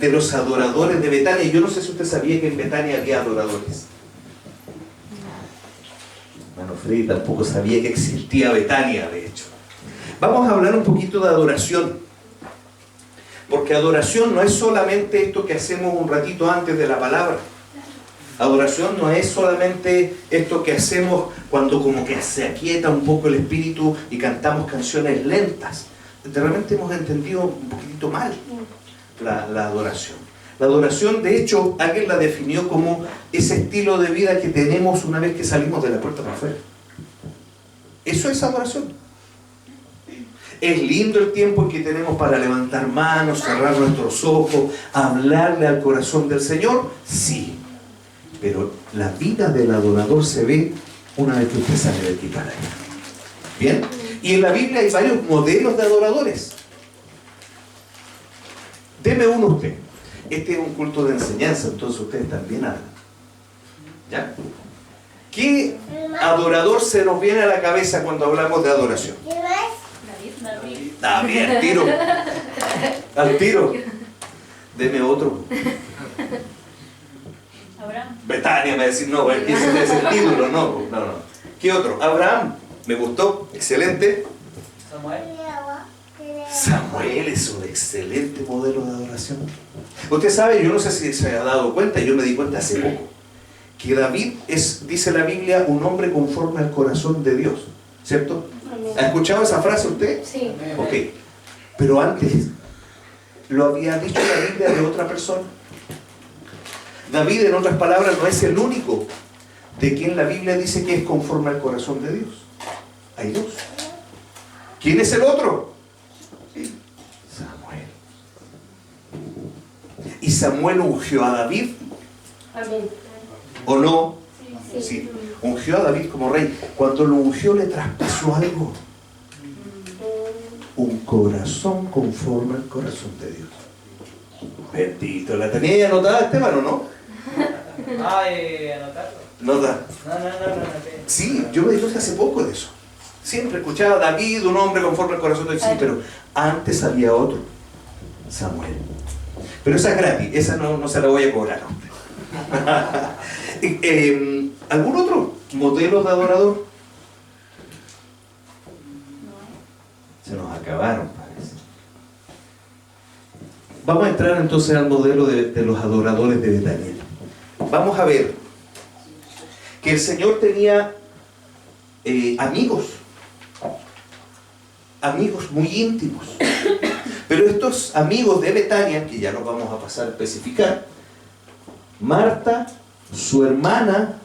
de los adoradores de Betania. Yo no sé si usted sabía que en Betania había adoradores. Hermano Freddy tampoco sabía que existía Betania, de hecho. Vamos a hablar un poquito de adoración. Porque adoración no es solamente esto que hacemos un ratito antes de la palabra. Adoración no es solamente esto que hacemos cuando como que se aquieta un poco el espíritu y cantamos canciones lentas. Realmente hemos entendido un poquitito mal la adoración. La adoración, de hecho, alguien la definió como ese estilo de vida que tenemos una vez que salimos de la puerta para afuera. Eso es adoración. Es lindo el tiempo que tenemos para levantar manos, cerrar nuestros ojos, hablarle al corazón del Señor, sí. Pero la vida del adorador se ve una vez que usted sale de aquí para allá. ¿Bien? Y en la Biblia hay varios modelos de adoradores. Deme uno usted. Este es un culto de enseñanza, entonces ustedes también hablan. ¿Ya? ¿Qué adorador se nos viene a la cabeza cuando hablamos de adoración? David, al tiro. Al tiro. Deme otro. Abraham. Betania me va a decir, no, ese es el título, no. ¿Qué otro? Abraham, me gustó, excelente. Samuel es un excelente modelo de adoración. Usted sabe, yo no sé si se ha dado cuenta, yo me di cuenta hace poco, que David es, dice la Biblia, un hombre conforme al corazón de Dios, ¿cierto? ¿Ha escuchado esa frase usted? Sí. Ok, pero antes lo había dicho la Biblia de otra persona. David, en otras palabras, no es el único de quien la Biblia dice que es conforme al corazón de Dios. Hay dos. ¿Quién es el otro? Samuel. ¿Y Samuel ungió a David? Amén. ¿O no? Sí. Sí. Ungió a David como rey. Cuando lo ungió le traspasó algo. Un corazón conforme al corazón de Dios. Bendito. ¿La tenía anotada, Esteban, o no? Anotarlo. No da. No. Sí, yo me di cuenta hace poco de eso. Siempre escuchaba a David, un hombre conforme al corazón de Dios. Sí, pero antes había otro. Samuel. Pero esa es gratis. Esa no se la voy a cobrar a usted. ¿Algún otro modelo de adorador? Se nos acabaron, parece. Vamos a entrar entonces al modelo de los adoradores de Betania. Vamos a ver que el Señor tenía amigos muy íntimos. Pero estos amigos de Betania, que ya nos vamos a pasar a especificar, Marta, su hermana,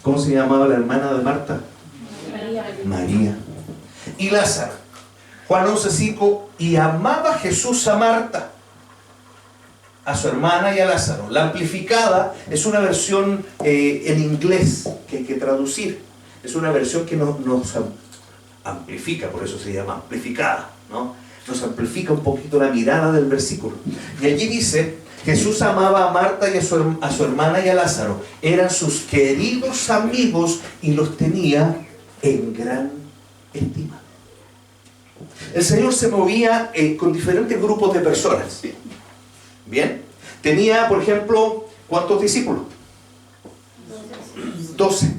¿cómo se llamaba la hermana de Marta? María. Y Lázaro. Juan 11:5, y amaba Jesús a Marta, a su hermana y a Lázaro. La amplificada es una versión en inglés que hay que traducir. Es una versión que nos amplifica, por eso se llama amplificada, ¿no? Nos amplifica un poquito la mirada del versículo. Y allí dice, Jesús amaba a Marta y a su hermana y a Lázaro. Eran sus queridos amigos y los tenía en gran estima. El Señor se movía con diferentes grupos de personas. Bien, tenía, por ejemplo, ¿cuántos discípulos? 12.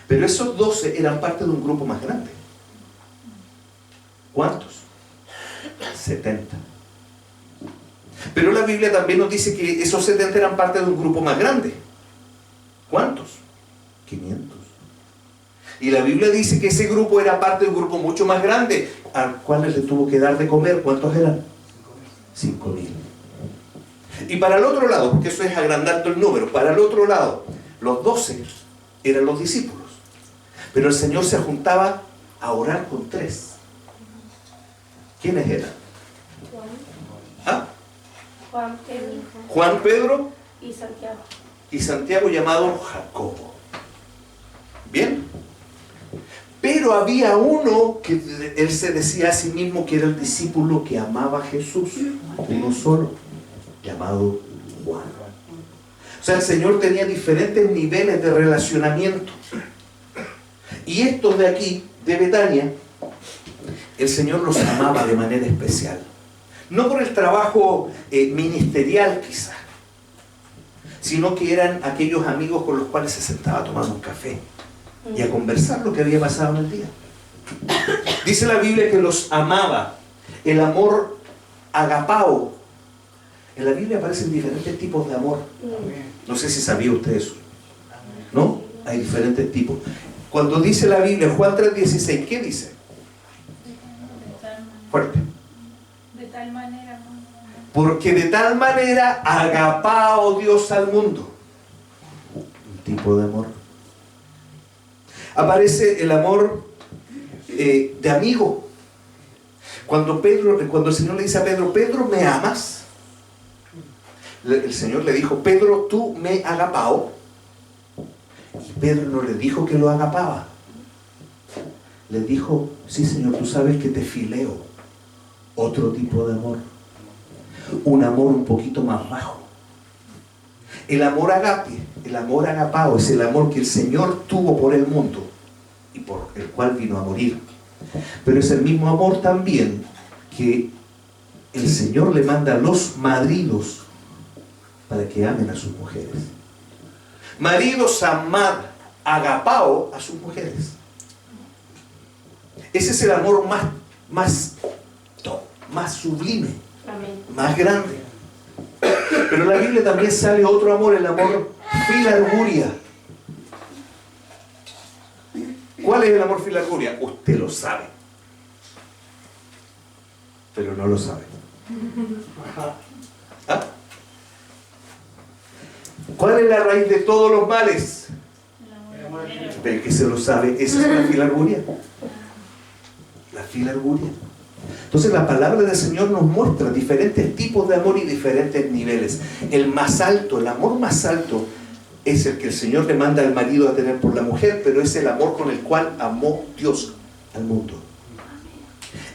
Pero esos 12 eran parte de un grupo más grande. ¿Cuántos? 70. Pero la Biblia también nos dice que esos 70 eran parte de un grupo más grande. ¿Cuántos? 500. Y la Biblia dice que ese grupo era parte de un grupo mucho más grande, al cual le tuvo que dar de comer. ¿Cuántos eran? 5.000. Y para el otro lado, porque eso es agrandando el número, para el otro lado, los 12 eran los discípulos. Pero el Señor se juntaba a orar con 3. ¿Quiénes eran? Juan, Pedro y Santiago, llamado Jacobo. ¿Bien? Pero había uno que él se decía a sí mismo que era el discípulo que amaba a Jesús, uno solo, llamado Juan. O sea, el Señor tenía diferentes niveles de relacionamiento. Y estos de aquí, de Betania, el Señor los amaba de manera especial. No por el trabajo ministerial quizás, sino que eran aquellos amigos con los cuales se sentaba a tomar un café y a conversar lo que había pasado en el día. Dice la Biblia que los amaba. El amor agapao. En la Biblia aparecen diferentes tipos de amor. No sé si sabía usted eso. ¿No? Hay diferentes tipos. Cuando dice la Biblia, Juan 3:16, ¿qué dice? Fuerte. De tal manera. Porque de tal manera agapao Dios al mundo. Un tipo de amor. Aparece el amor de amigo. Cuando el Señor le dice a Pedro, Pedro, ¿me amas? El Señor le dijo, Pedro, tú me agapao. Y Pedro no le dijo que lo agapaba. Le dijo, sí, Señor, tú sabes que te fileo. Otro tipo de amor. Un amor un poquito más bajo. El amor agape, el amor agapao, es el amor que el Señor tuvo por el mundo y por el cual vino a morir. Pero es el mismo amor también que el Señor le manda a los maridos para que amen a sus mujeres. Maridos, amad, agapao a sus mujeres. Ese es el amor más sublime, más grande. Pero en la Biblia también sale otro amor, el amor filarguria. ¿Cuál es el amor filarguria? Usted lo sabe, pero no lo sabe. ¿Ah? ¿Cuál es la raíz de todos los males? Pero que se lo sabe, esa es la filarguria. La filarguria. Entonces la palabra del Señor nos muestra diferentes tipos de amor y diferentes niveles. El más alto, el amor más alto, es el que el Señor le manda al marido a tener por la mujer, pero es el amor con el cual amó Dios al mundo.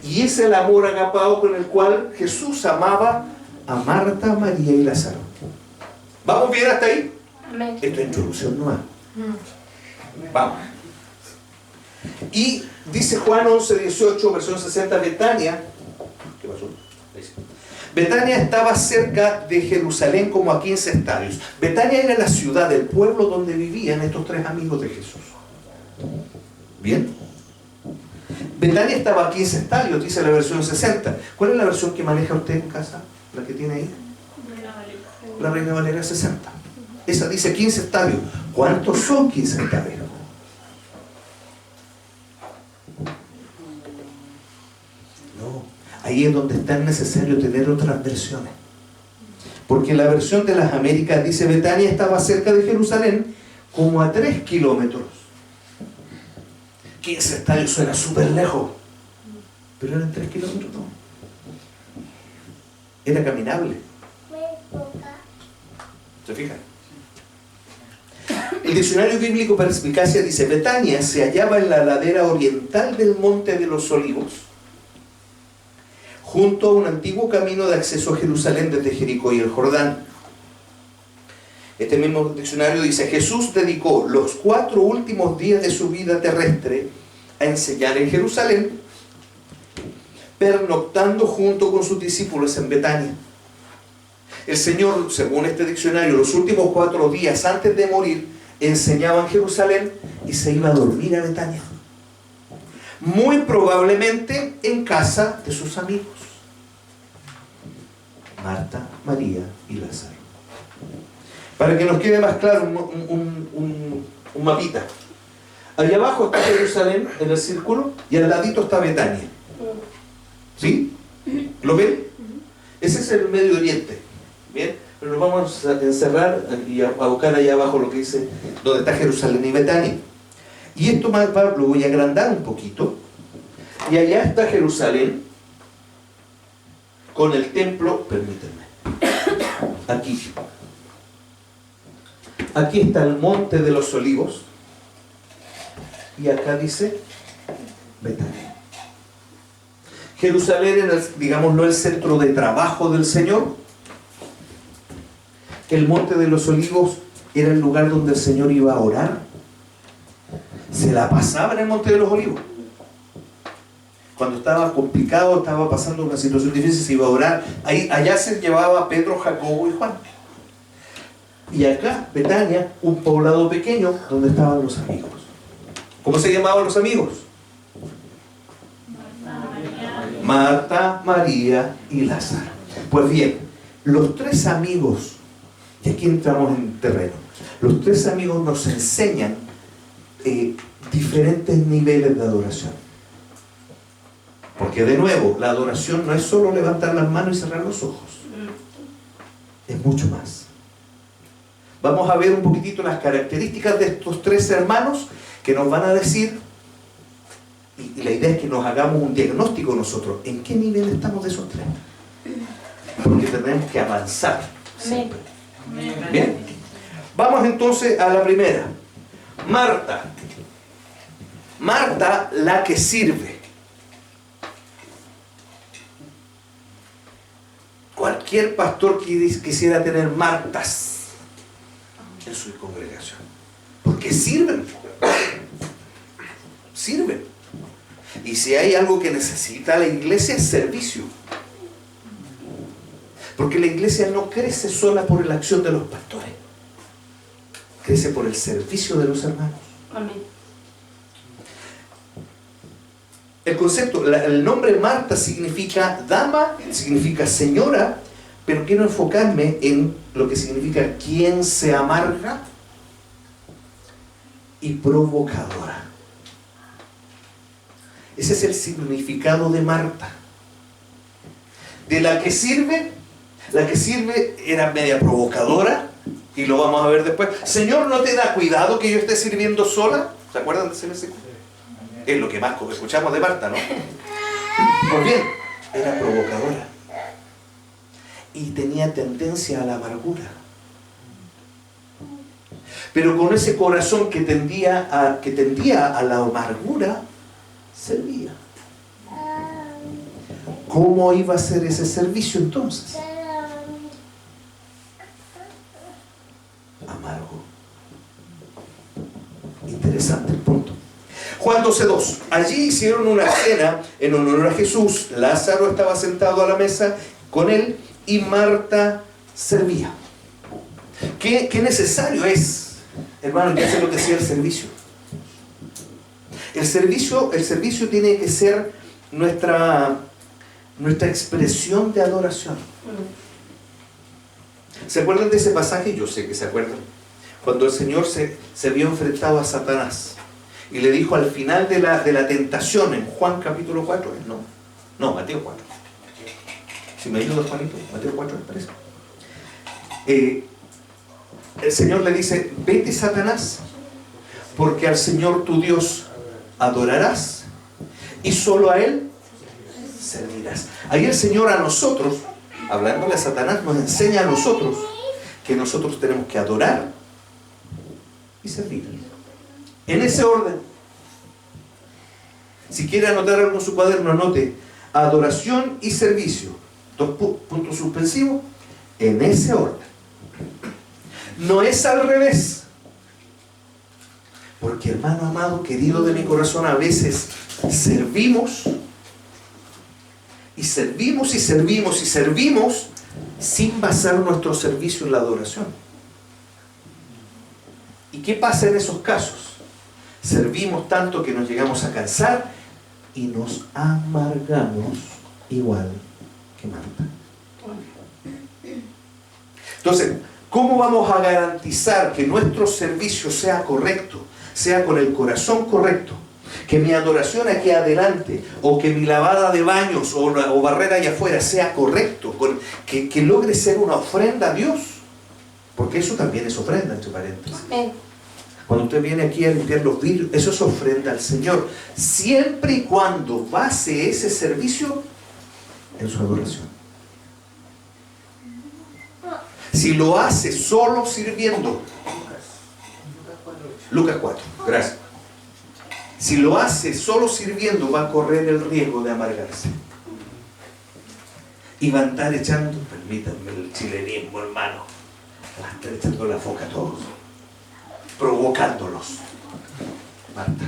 Y es el amor agapao con el cual Jesús amaba a Marta, María y Lázaro. ¿Vamos bien hasta ahí? Amén. Esto es introducción nomás. Vamos. Y dice Juan 11:18, versión 60, Betania. ¿Qué pasó? Betania estaba cerca de Jerusalén como a 15 estadios. Betania era la ciudad, el pueblo donde vivían estos tres amigos de Jesús. ¿Bien? Betania estaba a 15 estadios, dice la versión 60. ¿Cuál es la versión que maneja usted en casa? ¿La que tiene ahí? La Reina Valera 60. Esa dice 15 estadios. ¿Cuántos son 15 estadios? No. Ahí es donde está necesario tener otras versiones. Porque la versión de las Américas dice Betania estaba cerca de Jerusalén como a 3 kilómetros. 15 estadios suena súper lejos. Pero eran 3 kilómetros, no. Era caminable. ¿Se fijan? El diccionario bíblico Perspicacia dice: Betania se hallaba en la ladera oriental del Monte de los Olivos, junto a un antiguo camino de acceso a Jerusalén desde Jericó y el Jordán. Este mismo diccionario dice: Jesús dedicó los 4 últimos días de su vida terrestre a enseñar en Jerusalén, pernoctando junto con sus discípulos en Betania. El Señor, según este diccionario, los últimos 4 días antes de morir, enseñaba en Jerusalén y se iba a dormir a Betania. Muy probablemente en casa de sus amigos, Marta, María y Lázaro. Para que nos quede más claro un mapita. Allá abajo está Jerusalén en el círculo y al ladito está Betania. ¿Sí? ¿Lo ven? Ese es el Medio Oriente. Bien, pero nos vamos a encerrar y a buscar allá abajo lo que dice donde está Jerusalén y Betania. Y esto más lo voy a agrandar un poquito. Y allá está Jerusalén con el templo, permítanme, aquí. Aquí está el Monte de los Olivos y acá dice Betania. Jerusalén era, digámoslo, el centro de trabajo del Señor. El Monte de los Olivos era el lugar donde el Señor iba a orar. Se la pasaba en el Monte de los Olivos. Cuando estaba complicado, estaba pasando una situación difícil, se iba a orar. Allá se llevaba a Pedro, Jacobo y Juan. Y acá, Betania, un poblado pequeño donde estaban los amigos. ¿Cómo se llamaban los amigos? Marta, María y Lázaro. Pues bien, los tres amigos, y aquí entramos en terreno, los tres amigos nos enseñan diferentes niveles de adoración. Porque de nuevo, la adoración no es solo levantar las manos y cerrar los ojos. Es mucho más. Vamos a ver un poquitito las características de estos tres hermanos que nos van a decir, y la idea es que nos hagamos un diagnóstico nosotros, ¿en qué nivel estamos de esos tres? Porque tenemos que avanzar siempre. Bien, vamos entonces a la primera. Marta. Marta, la que sirve. Cualquier pastor que quisiera tener Martas en su congregación, porque sirven. Sirven. Y si hay algo que necesita la iglesia es servicio. Porque la iglesia no crece sola por la acción de los pastores. Crece por el servicio de los hermanos. Amén. El concepto, el nombre Marta significa dama, significa señora, pero quiero enfocarme en lo que significa quien se amarga y provocadora. Ese es el significado de Marta. De la que sirve era media provocadora, y lo vamos a ver después. Señor, ¿no te da cuidado que yo esté sirviendo sola? ¿Se acuerdan de ese versículo? Es lo que más escuchamos de Marta, ¿no? Pues bien, era provocadora. Y tenía tendencia a la amargura. Pero con ese corazón que tendía a la amargura, servía. ¿Cómo iba a ser ese servicio entonces? Amargo. Interesante el punto. Juan 12:2. Allí hicieron una cena en honor a Jesús. Lázaro estaba sentado a la mesa con él y Marta servía. ¿Qué necesario es, hermano, que hace lo que sea el servicio? El servicio tiene que ser nuestra expresión de adoración. ¿Se acuerdan de ese pasaje? Yo sé que se acuerdan. Cuando el Señor se vio enfrentado a Satanás y le dijo al final de la tentación en Juan capítulo 4, no, Mateo 4. Si me ayuda Juanito, Mateo 4 me parece. El Señor le dice, vete Satanás, porque al Señor tu Dios adorarás y solo a Él servirás. Ahí el Señor a nosotros, hablándole a Satanás, nos enseña a nosotros que nosotros tenemos que adorar y servir. En ese orden. Si quiere anotar algo en su cuaderno, anote adoración y servicio. 2 puntos suspensivos. En ese orden. No es al revés. Porque, hermano amado, querido de mi corazón, a veces servimos y servimos y servimos y servimos sin basar nuestro servicio en la adoración. ¿Y qué pasa en esos casos? Servimos tanto que nos llegamos a cansar y nos amargamos igual que Marta. Entonces, ¿cómo vamos a garantizar que nuestro servicio sea correcto, sea con el corazón correcto? Que mi adoración aquí adelante, o que mi lavada de baños o barrera allá afuera sea correcto, que logre ser una ofrenda a Dios. Porque eso también es ofrenda, entre paréntesis. Cuando usted viene aquí a limpiar los vidrios, eso es ofrenda al Señor. Siempre y cuando base ese servicio en su adoración. Si lo hace solo sirviendo, Lucas 4, gracias. Si lo hace solo sirviendo, va a correr el riesgo de amargarse. Y va a estar echando, permítanme el chilenismo, hermano, va a estar echando la foca a todos, provocándolos. Marta,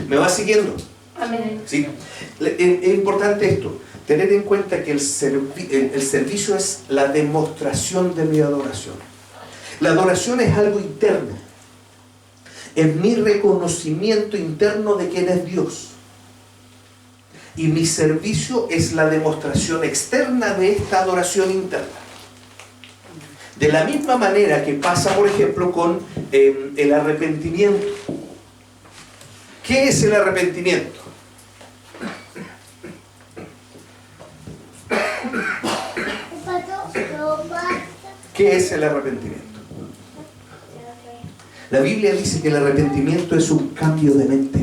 ¿me va siguiendo? Amén. ¿Sí? Es importante esto, tener en cuenta que el servicio es la demostración de mi adoración. La adoración es algo interno, es mi reconocimiento interno de quién es Dios. Y mi servicio es la demostración externa de esta adoración interna. De la misma manera que pasa, por ejemplo, con el arrepentimiento. ¿Qué es el arrepentimiento? ¿Qué es el arrepentimiento? La Biblia dice que el arrepentimiento es un cambio de mente.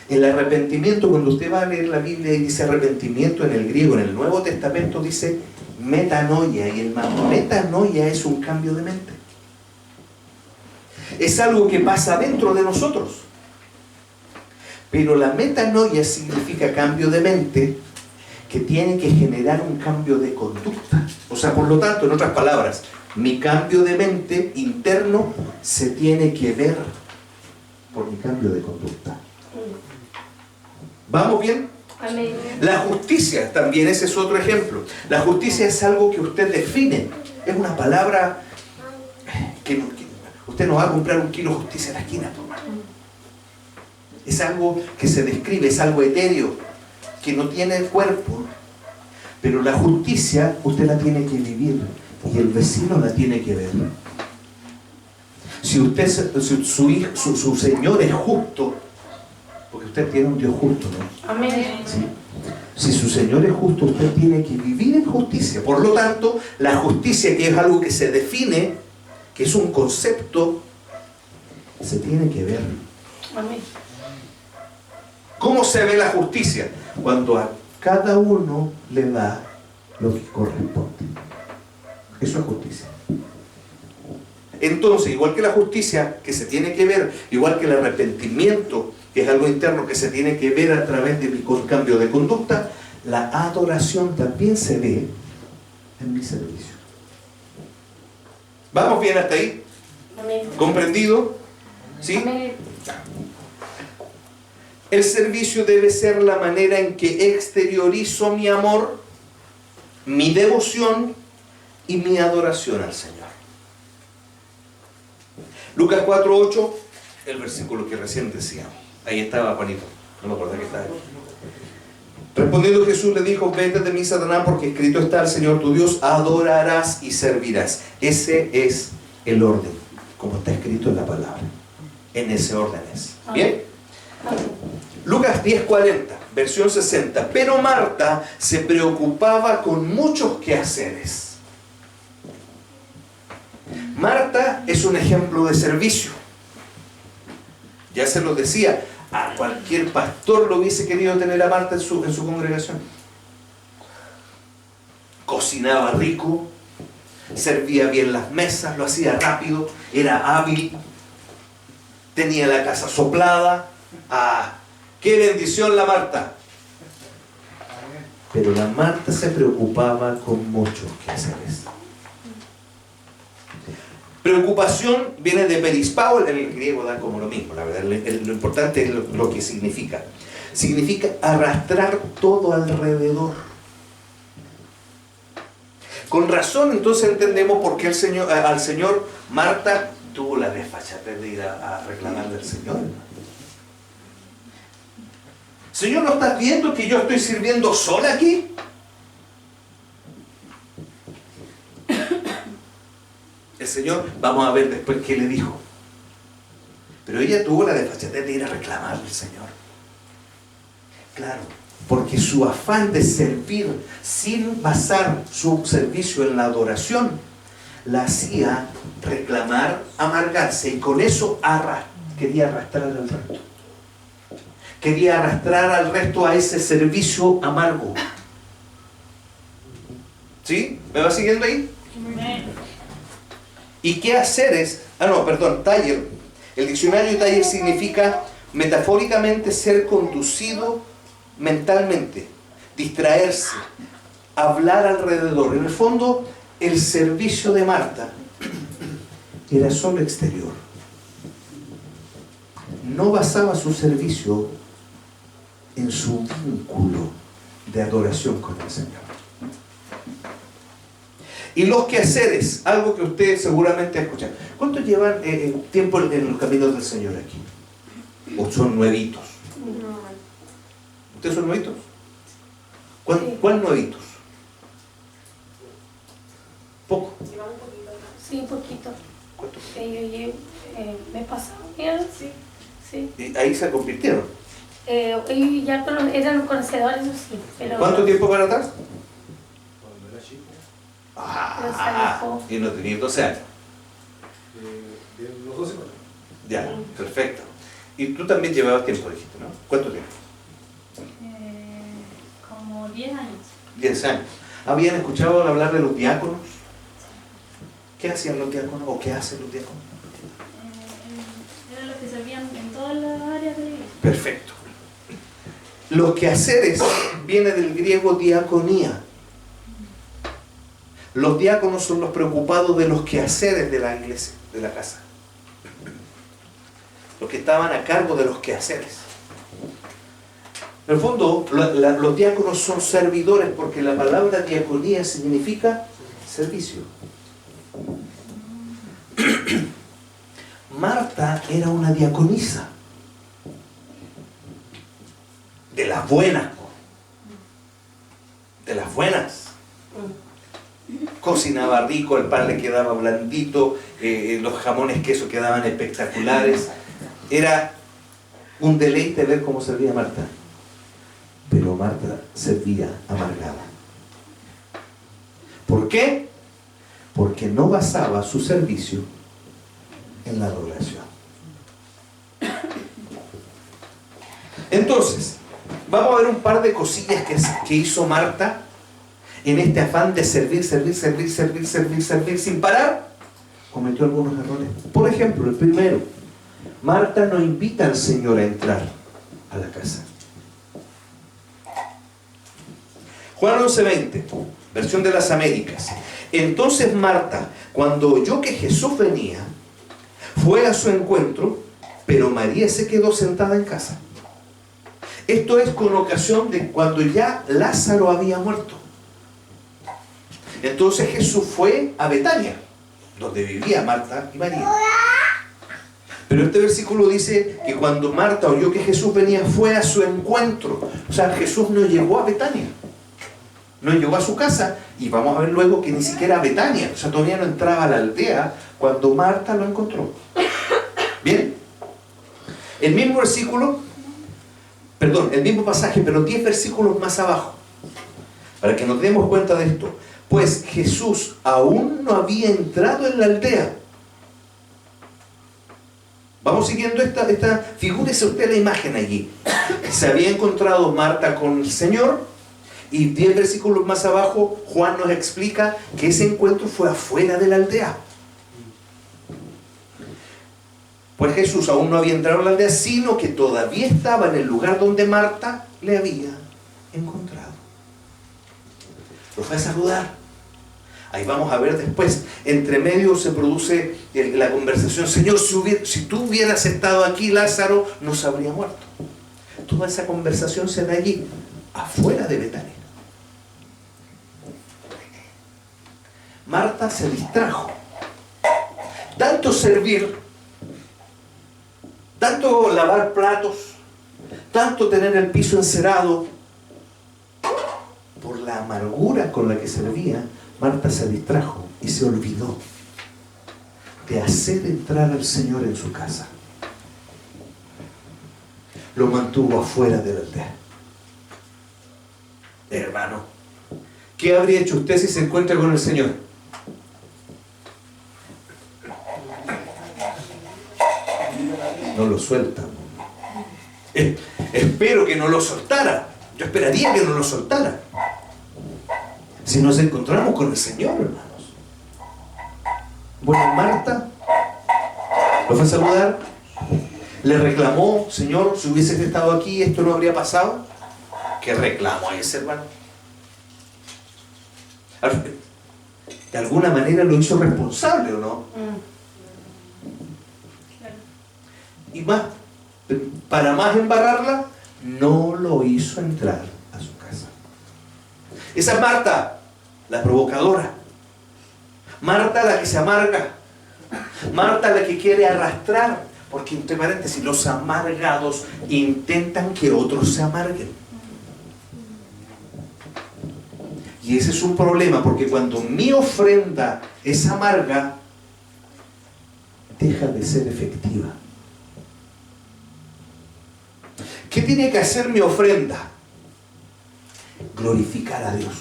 El arrepentimiento, cuando usted va a leer la Biblia y dice arrepentimiento en el griego, en el Nuevo Testamento dice metanoia, y el metanoia es un cambio de mente. Es algo que pasa dentro de nosotros. Pero la metanoia significa cambio de mente que tiene que generar un cambio de conducta. O sea, por lo tanto, en otras palabras, mi cambio de mente interno se tiene que ver por mi cambio de conducta. ¿Vamos bien? Amén. La justicia también, ese es otro ejemplo. La justicia es algo que usted define. Es una palabra que usted no va a comprar un kilo de justicia en la esquina. Es algo que se describe, es algo etéreo, que no tiene cuerpo. Pero la justicia usted la tiene que vivir y el vecino la tiene que ver. Si usted, su Señor es justo, porque usted tiene un Dios justo, ¿no? Amén. ¿Sí? Si su Señor es justo, usted tiene que vivir en justicia. Por lo tanto, la justicia, que es algo que se define, que es un concepto, se tiene que ver. Amén. ¿Cómo se ve la justicia? Cuando a cada uno le da lo que corresponde. Eso es justicia. Entonces, igual que la justicia que se tiene que ver, igual que el arrepentimiento, que es algo interno que se tiene que ver a través de mi cambio de conducta, la adoración también se ve en mi servicio. ¿Vamos bien hasta ahí? Amén. ¿Comprendido? ¿Sí? Amén. El servicio debe ser la manera en que exteriorizo mi amor, mi devoción y mi adoración al Señor. Lucas 4:8, el versículo que recién decíamos. Ahí estaba Juanito, no me acuerdo que estaba ahí. Respondiendo Jesús le dijo: vete de mí, Satanás, porque escrito está: al Señor tu Dios adorarás y servirás. Ese es el orden, como está escrito en la palabra. En ese orden es. ¿Bien? Lucas 10:40, versión 60. Pero Marta se preocupaba con muchos quehaceres. Marta es un ejemplo de servicio. Ya se lo decía, a cualquier pastor lo hubiese querido tener a Marta en su congregación. Cocinaba rico, servía bien las mesas, lo hacía rápido, era hábil, tenía la casa soplada. ¡Ah! ¡Qué bendición la Marta! Pero la Marta se preocupaba con muchos quehaceres. Preocupación viene de perispao, en el griego da como lo mismo, la verdad. Lo importante es lo que significa. Significa arrastrar todo alrededor. Con razón, entonces entendemos por qué al Señor Marta tuvo la desfachatez de ir a reclamarle al Señor. Señor, ¿no estás viendo que yo estoy sirviendo sola aquí? El Señor, vamos a ver después qué le dijo. Pero ella tuvo la desfachatez de ir a reclamarle al Señor. Claro, porque su afán de servir sin basar su servicio en la adoración la hacía reclamar, amargarse, y con eso quería arrastrar al resto. Quería arrastrar al resto a ese servicio amargo. ¿Sí? ¿Me va siguiendo ahí? Amén. ¿Y qué hacer es? Taller. El diccionario taller significa metafóricamente ser conducido mentalmente, distraerse, hablar alrededor. En el fondo, el servicio de Marta era solo exterior. No basaba su servicio en su vínculo de adoración con el Señor. Y los quehaceres, algo que ustedes seguramente escuchan. ¿Cuántos llevan tiempo en los caminos del Señor aquí? ¿O son nuevitos? No. ¿Ustedes son nuevitos? ¿Cuál nuevitos? ¿Poco? Llevamos un poquito. Sí, un poquito. ¿Cuánto? Yo llevo, me he pasado bien, sí. Sí. Y ahí se convirtieron. Ellos ya eran conocedores, eso sí. Pero, ¿Cuánto tiempo para atrás? Cuando era chico, Pero se alejó. Y no tenía 12 años. de los 12 años. Ya, perfecto. Y tú también llevabas tiempo, dijiste, ¿no? ¿Cuánto tiempo? como 10 años. 10 años. ¿Habían escuchado hablar de los diáconos? ¿Qué hacían los diáconos o qué hacen los diáconos? Eran los que servían en todas las áreas de la iglesia. Perfecto. Los quehaceres viene del griego diaconía. Los diáconos son los preocupados de los quehaceres de la iglesia, de la casa. Los que estaban a cargo de los quehaceres. En el fondo, los diáconos son servidores porque la palabra diaconía significa servicio. Marta era una diaconisa. De las buenas. De las buenas. Cocinaba rico, el pan le quedaba blandito, los jamones queso quedaban espectaculares. Era un deleite ver cómo servía Marta. Pero Marta servía amargada. ¿Por qué? Porque no basaba su servicio en la adoración. Entonces, vamos a ver un par de cosillas que hizo Marta en este afán de servir sin parar. Cometió algunos errores. Por ejemplo, el primero, Marta no invita al Señor a entrar a la casa. Juan 11:20, versión de las Américas. Entonces Marta, cuando oyó que Jesús venía, fue a su encuentro, pero María se quedó sentada en casa. Esto es con ocasión de cuando ya Lázaro había muerto. Entonces Jesús fue a Betania, donde vivía Marta y María. Pero este versículo dice que cuando Marta oyó que Jesús venía, fue a su encuentro. O sea, Jesús no llegó a Betania. No llegó a su casa, y vamos a ver luego que ni siquiera a Betania, o sea, todavía no entraba a la aldea cuando Marta lo encontró. Bien, el mismo versículo, el mismo pasaje, pero 10 versículos más abajo, para que nos demos cuenta de esto. Pues Jesús aún no había entrado en la aldea. Vamos siguiendo figúrese usted la imagen allí. Se había encontrado Marta con el Señor. Y 10 versículos más abajo, Juan nos explica que ese encuentro fue afuera de la aldea. Pues Jesús aún no había entrado en la aldea, sino que todavía estaba en el lugar donde Marta le había encontrado. Lo fue a saludar. Ahí vamos a ver después. Entre medio se produce la conversación. Señor, si tú hubieras estado aquí, Lázaro no se habría muerto. Toda esa conversación se da allí, afuera de Betania. Marta se distrajo. Tanto servir, tanto lavar platos, tanto tener el piso encerado, por la amargura con la que servía, Marta se distrajo y se olvidó de hacer entrar al Señor en su casa. Lo mantuvo afuera de la aldea. Hermano, ¿qué habría hecho usted si se encuentra con el Señor? No lo suelta. Espero que no lo soltara. Yo esperaría que no lo soltara. Si nos encontramos con el Señor, hermanos. Bueno, Marta lo fue a saludar. Le reclamó: Señor, si hubieses estado aquí, esto no habría pasado. ¿Qué reclamo a ese hermano? De alguna manera lo hizo responsable, ¿o no? Y más, para más embarrarla, no lo hizo entrar a su casa. Esa es Marta, la provocadora. Marta, la que se amarga. Marta, la que quiere arrastrar. Porque, entre paréntesis, los amargados intentan que otros se amarguen. Y ese es un problema, porque cuando mi ofrenda es amarga, deja de ser efectiva. ¿Qué tiene que hacer mi ofrenda? Glorificar a Dios.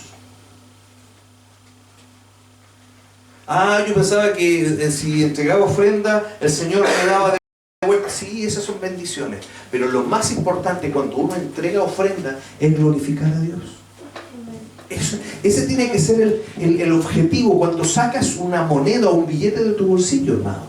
Yo pensaba que si entregaba ofrenda, el Señor me daba de vuelta. Sí, esas son bendiciones. Pero lo más importante cuando uno entrega ofrenda es glorificar a Dios. Ese tiene que ser el objetivo cuando sacas una moneda o un billete de tu bolsillo, hermano.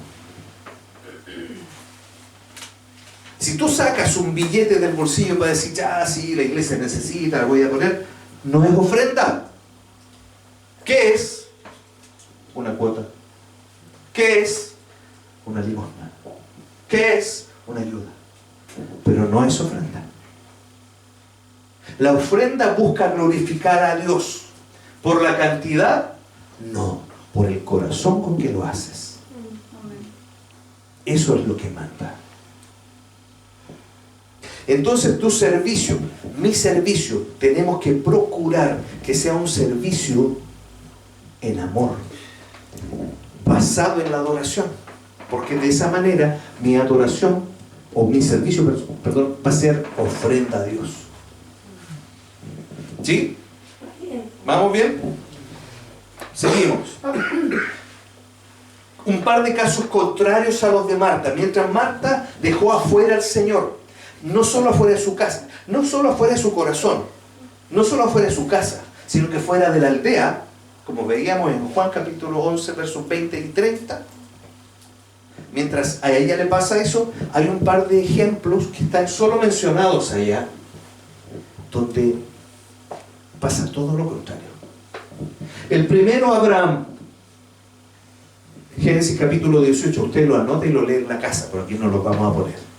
Si tú sacas un billete del bolsillo para decir, ya, sí, la iglesia necesita, la voy a poner, no es ofrenda. ¿Qué es? Una cuota. ¿Qué es? Una limosna. ¿Qué es? Una ayuda. Pero no es ofrenda. La ofrenda busca glorificar a Dios. ¿Por la cantidad? No, por el corazón con que lo haces. Eso es lo que manda. Entonces tu servicio, mi servicio, tenemos que procurar que sea un servicio en amor, basado en la adoración, porque de esa manera mi adoración o mi servicio, perdón, va a ser ofrenda a Dios. ¿Sí? ¿Vamos bien? Seguimos. Un par de casos contrarios a los de Marta. Mientras Marta dejó afuera al Señor, no solo afuera de su casa, no solo afuera de su corazón, no solo afuera de su casa, sino que fuera de la aldea, como veíamos en Juan capítulo 11, versos 20 y 30. Mientras a ella le pasa eso, hay un par de ejemplos que están solo mencionados allá, donde pasa todo lo contrario. El primero, Abraham. Génesis capítulo 18, usted lo anota y lo lee en la casa, pero aquí no lo vamos a poner.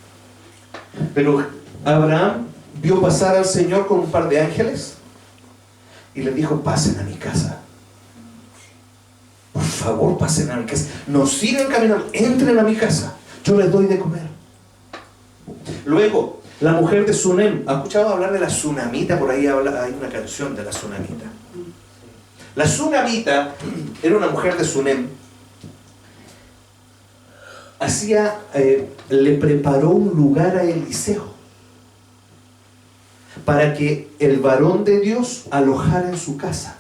Pero Abraham vio pasar al Señor con un par de ángeles y le dijo, pasen a mi casa. Por favor, pasen a mi casa. No sigan caminando, entren a mi casa. Yo les doy de comer. Luego, la mujer de Sunem. ¿Ha escuchado hablar de la Sunamita? Por ahí hay una canción de la Sunamita. La Sunamita era una mujer de Sunem. Le preparó un lugar a Eliseo para que el varón de Dios alojara en su casa.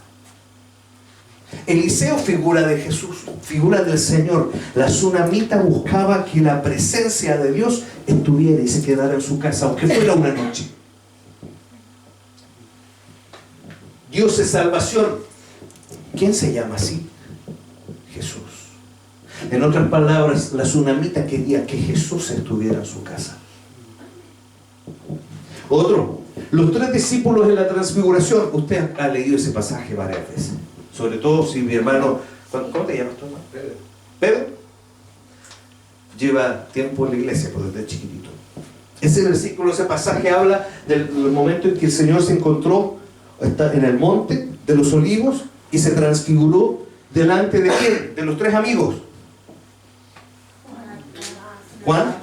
Eliseo, figura de Jesús, figura del Señor. La Sunamita buscaba que la presencia de Dios estuviera y se quedara en su casa, aunque fuera una noche. Dios es salvación. ¿Quién se llama así? Jesús. En otras palabras, la Sunamita quería que Jesús estuviera en su casa. Otro, los 3 discípulos en la transfiguración. Usted ha leído ese pasaje varias veces. Sobre todo si mi hermano, ¿cómo te llamas tú, hermano? Pedro. Pedro. Lleva tiempo en la iglesia, pues desde chiquitito. Ese versículo, ese pasaje habla del momento en que el Señor se encontró en el monte de los olivos y se transfiguró delante de quién, de los 3 amigos. Juan,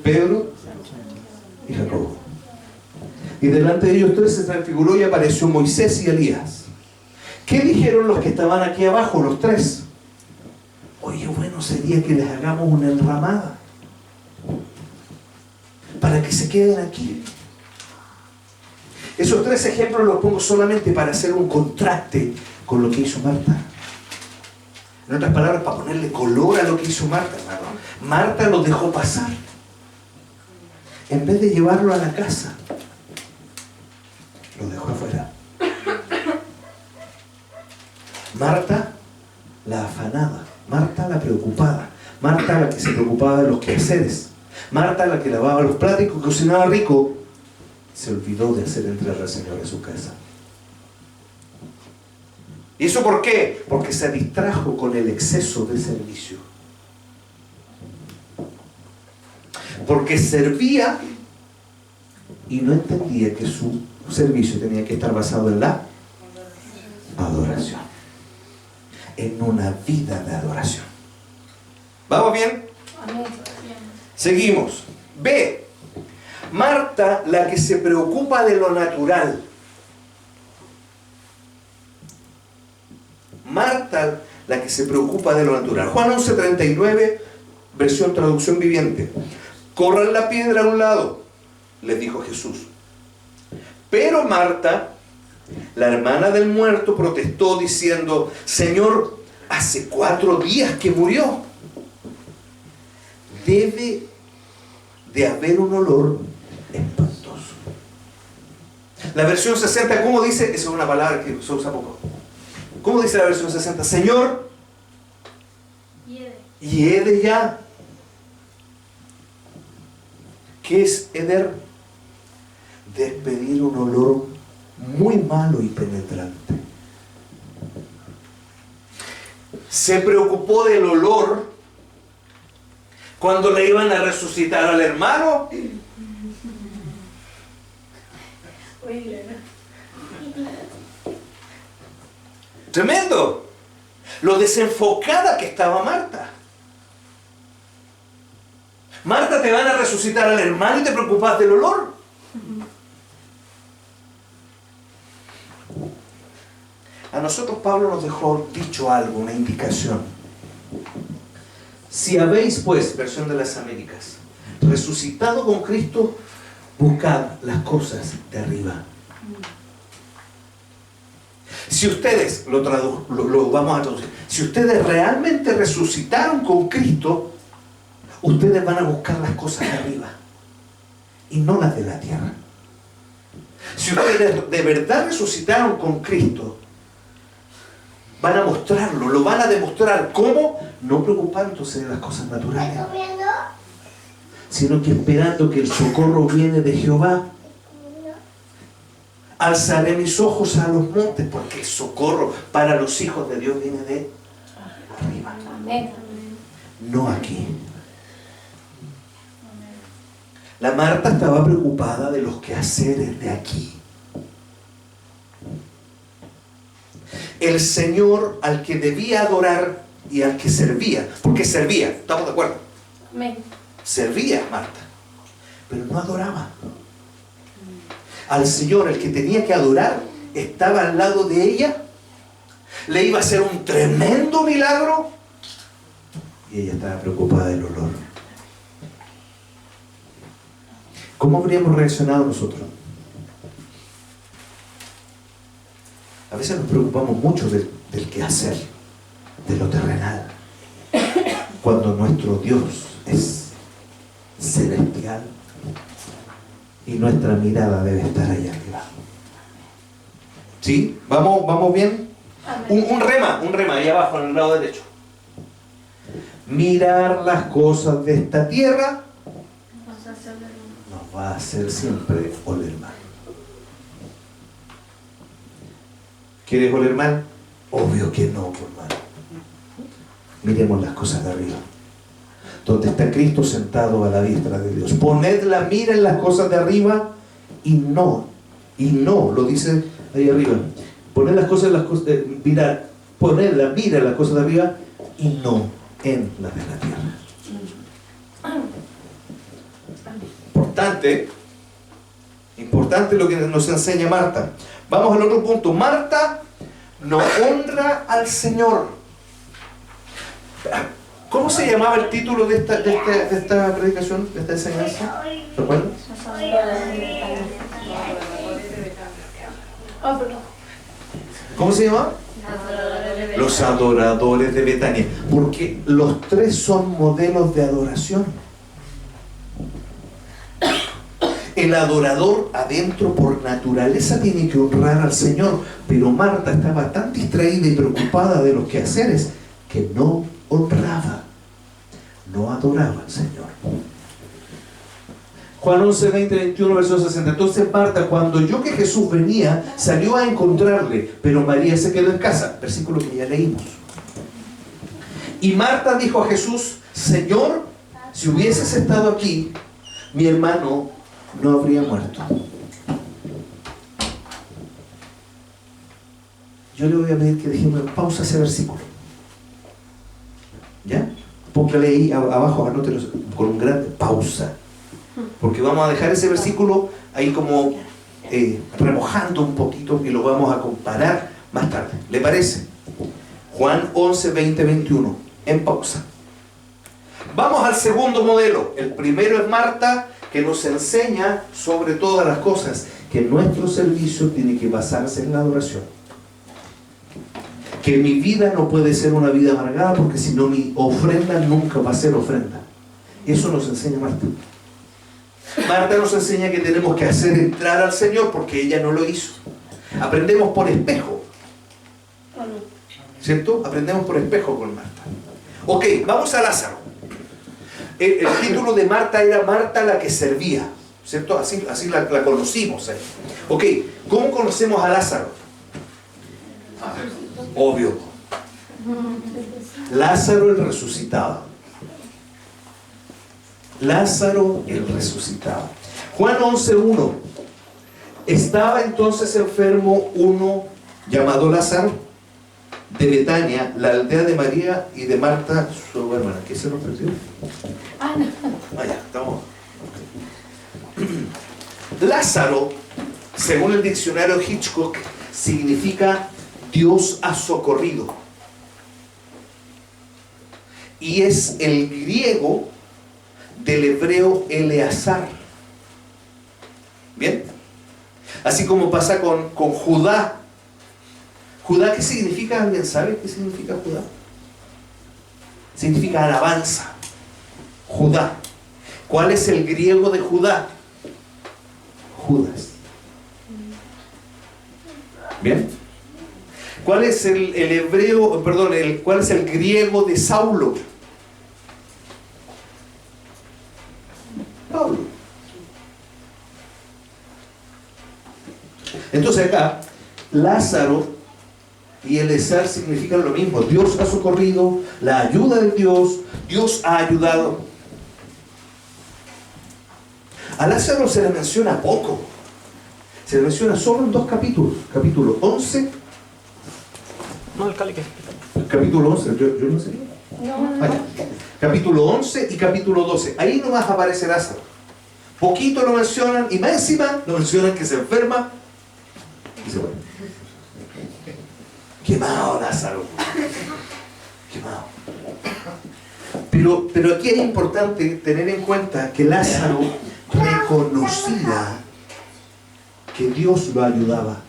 Pedro y Jacobo. Y delante de ellos 3 se transfiguró y apareció Moisés y Elías. ¿Qué dijeron los que estaban aquí abajo, los 3? Oye, bueno sería que les hagamos una enramada para que se queden aquí. Esos 3 ejemplos los pongo solamente para hacer un contraste con lo que hizo Marta. En otras palabras, para ponerle color a lo que hizo Marta, hermano. Marta los dejó pasar. En vez de llevarlo a la casa, lo dejó afuera. Marta, la afanada. Marta, la preocupada. Marta, la que se preocupaba de los quehaceres. Marta, la que lavaba los platos y cocinaba rico. Se olvidó de hacer entrar al Señor a su casa. ¿Y eso por qué? Porque se distrajo con el exceso de servicio. Porque servía y no entendía que su servicio tenía que estar basado en la adoración, en una vida de adoración. ¿Vamos bien? Amén. Seguimos. B. Marta, la que se preocupa de lo natural. Marta, la que se preocupa de lo natural. Juan 11:39, versión traducción viviente. Corran la piedra a un lado, les dijo Jesús. Pero Marta, la hermana del muerto, protestó diciendo: Señor, hace 4 días que murió. Debe de haber un olor espantoso. La versión 60, ¿cómo dice? Esa es una palabra que se usa poco. ¿Cómo dice la versión 60? Señor, hiede ya. ¿Qué es heder? Despedir un olor muy malo y penetrante. Se preocupó del olor cuando le iban a resucitar al hermano. Tremendo. Lo desenfocada que estaba Marta. Marta, te van a resucitar al hermano y te preocupas del olor. A nosotros Pablo nos dejó dicho algo, una indicación. Si habéis pues, versión de las Américas, resucitado con Cristo, buscad las cosas de arriba. Si ustedes, lo vamos a traducir, si ustedes realmente resucitaron con Cristo, ustedes van a buscar las cosas de arriba y no las de la tierra. Si ustedes de verdad resucitaron con Cristo, van a mostrarlo, lo van a demostrar. ¿Cómo? No preocupándose de las cosas naturales, sino que esperando que el socorro viene de Jehová. Alzaré mis ojos a los montes, porque el socorro para los hijos de Dios viene de arriba, no aquí. La Marta estaba preocupada de los quehaceres de aquí. El Señor al que debía adorar y al que servía, porque servía, ¿estamos de acuerdo? Amén. Servía Marta, pero no adoraba. Al Señor, el que tenía que adorar, estaba al lado de ella, le iba a hacer un tremendo milagro y ella estaba preocupada del olor. ¿Cómo habríamos reaccionado nosotros? A veces nos preocupamos mucho del quehacer, de lo terrenal, cuando nuestro Dios es celestial y nuestra mirada debe estar allá arriba. ¿Sí? ¿Vamos bien? Un rema ahí abajo en el lado derecho. Mirar las cosas de esta tierra nos va a hacer siempre oler mal. ¿Quieres oler mal? Obvio que no, hermano. Miremos las cosas de arriba, donde está Cristo sentado a la diestra de Dios. Poned la mira en las cosas de arriba y no, lo dice ahí arriba. Poned las cosas en las cosas de mirar, poned la mira en las cosas de arriba y no en las de la tierra. Importante lo que nos enseña Marta. Vamos al otro punto. Marta no honra al Señor. ¿Cómo se llamaba el título de esta predicación, de esta enseñanza? ¿Recuerdan? ¿Cómo se llama? Los adoradores de Betania. Porque los tres son modelos de adoración. El adorador adentro por naturaleza tiene que honrar al Señor, pero Marta estaba tan distraída y preocupada de los quehaceres que no honraba, no adoraba al Señor. Juan 11, 20, 21, verso 60. Entonces Marta, cuando oyó que Jesús venía, salió a encontrarle, pero María se quedó en casa. Versículo que ya leímos. Y Marta dijo a Jesús: Señor, si hubieses estado aquí, mi hermano no habría muerto. Yo le voy a pedir que dejemos en pausa ese versículo. ¿Ya? Póngale ahí abajo, anótelo con un gran pausa. Porque vamos a dejar ese versículo ahí como remojando un poquito y lo vamos a comparar más tarde. ¿Le parece? Juan 11, 20, 21. En pausa. Vamos al segundo modelo. El primero es Marta, que nos enseña sobre todas las cosas que nuestro servicio tiene que basarse en la adoración. Que mi vida no puede ser una vida amargada, porque si no, mi ofrenda nunca va a ser ofrenda. Eso nos enseña Marta. Marta nos enseña que tenemos que hacer entrar al Señor, porque ella no lo hizo. Aprendemos por espejo, ¿cierto? Aprendemos por espejo con Marta. Ok, vamos a Lázaro. El título de Marta era Marta la que servía, ¿cierto? Así la conocimos ahí. Ok, ¿cómo conocemos a Lázaro? Obvio. Lázaro el resucitado. Lázaro el resucitado. Juan 11:1. Estaba entonces enfermo uno llamado Lázaro de Betania, la aldea de María y de Marta, su hermana. ¿Qué se nos perdió? Vaya, estamos. Lázaro, según el diccionario Hitchcock, significa Dios ha socorrido. Y es el griego del hebreo Eleazar. ¿Bien? Así como pasa con Judá. ¿Judá qué significa? ¿Alguien sabe qué significa Judá? Significa alabanza. Judá. ¿Cuál es el griego de Judá? Judas. ¿Bien? ¿Cuál es el hebreo, perdón, cuál es el griego de Saulo? Pablo. Entonces acá, Lázaro y Eleazar significan lo mismo. Dios ha socorrido, la ayuda de Dios, Dios ha ayudado. A Lázaro se le menciona poco. Se le menciona solo en 2 capítulos. Capítulo 11. No, el calique. Capítulo 11, yo no sé. Vaya. Capítulo 11 y capítulo 12. Ahí nomás aparece Lázaro. Poquito lo mencionan y más encima lo mencionan que se enferma y se muere. Quemado Lázaro. Quemado. Pero aquí es importante tener en cuenta que Lázaro reconocía que Dios lo ayudaba.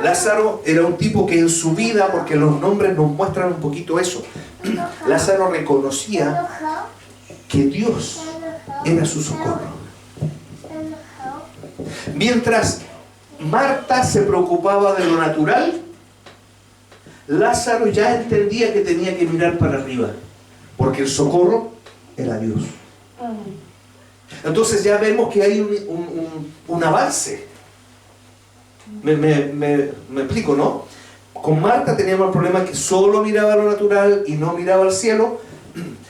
Lázaro era un tipo que en su vida, porque los nombres nos muestran un poquito eso, Lázaro reconocía que Dios era su socorro. Mientras Marta se preocupaba de lo natural, Lázaro ya entendía que tenía que mirar para arriba, porque el socorro era Dios. Entonces ya vemos que hay un avance. Me explico, ¿no? Con Marta teníamos el problema que solo miraba lo natural y no miraba al cielo.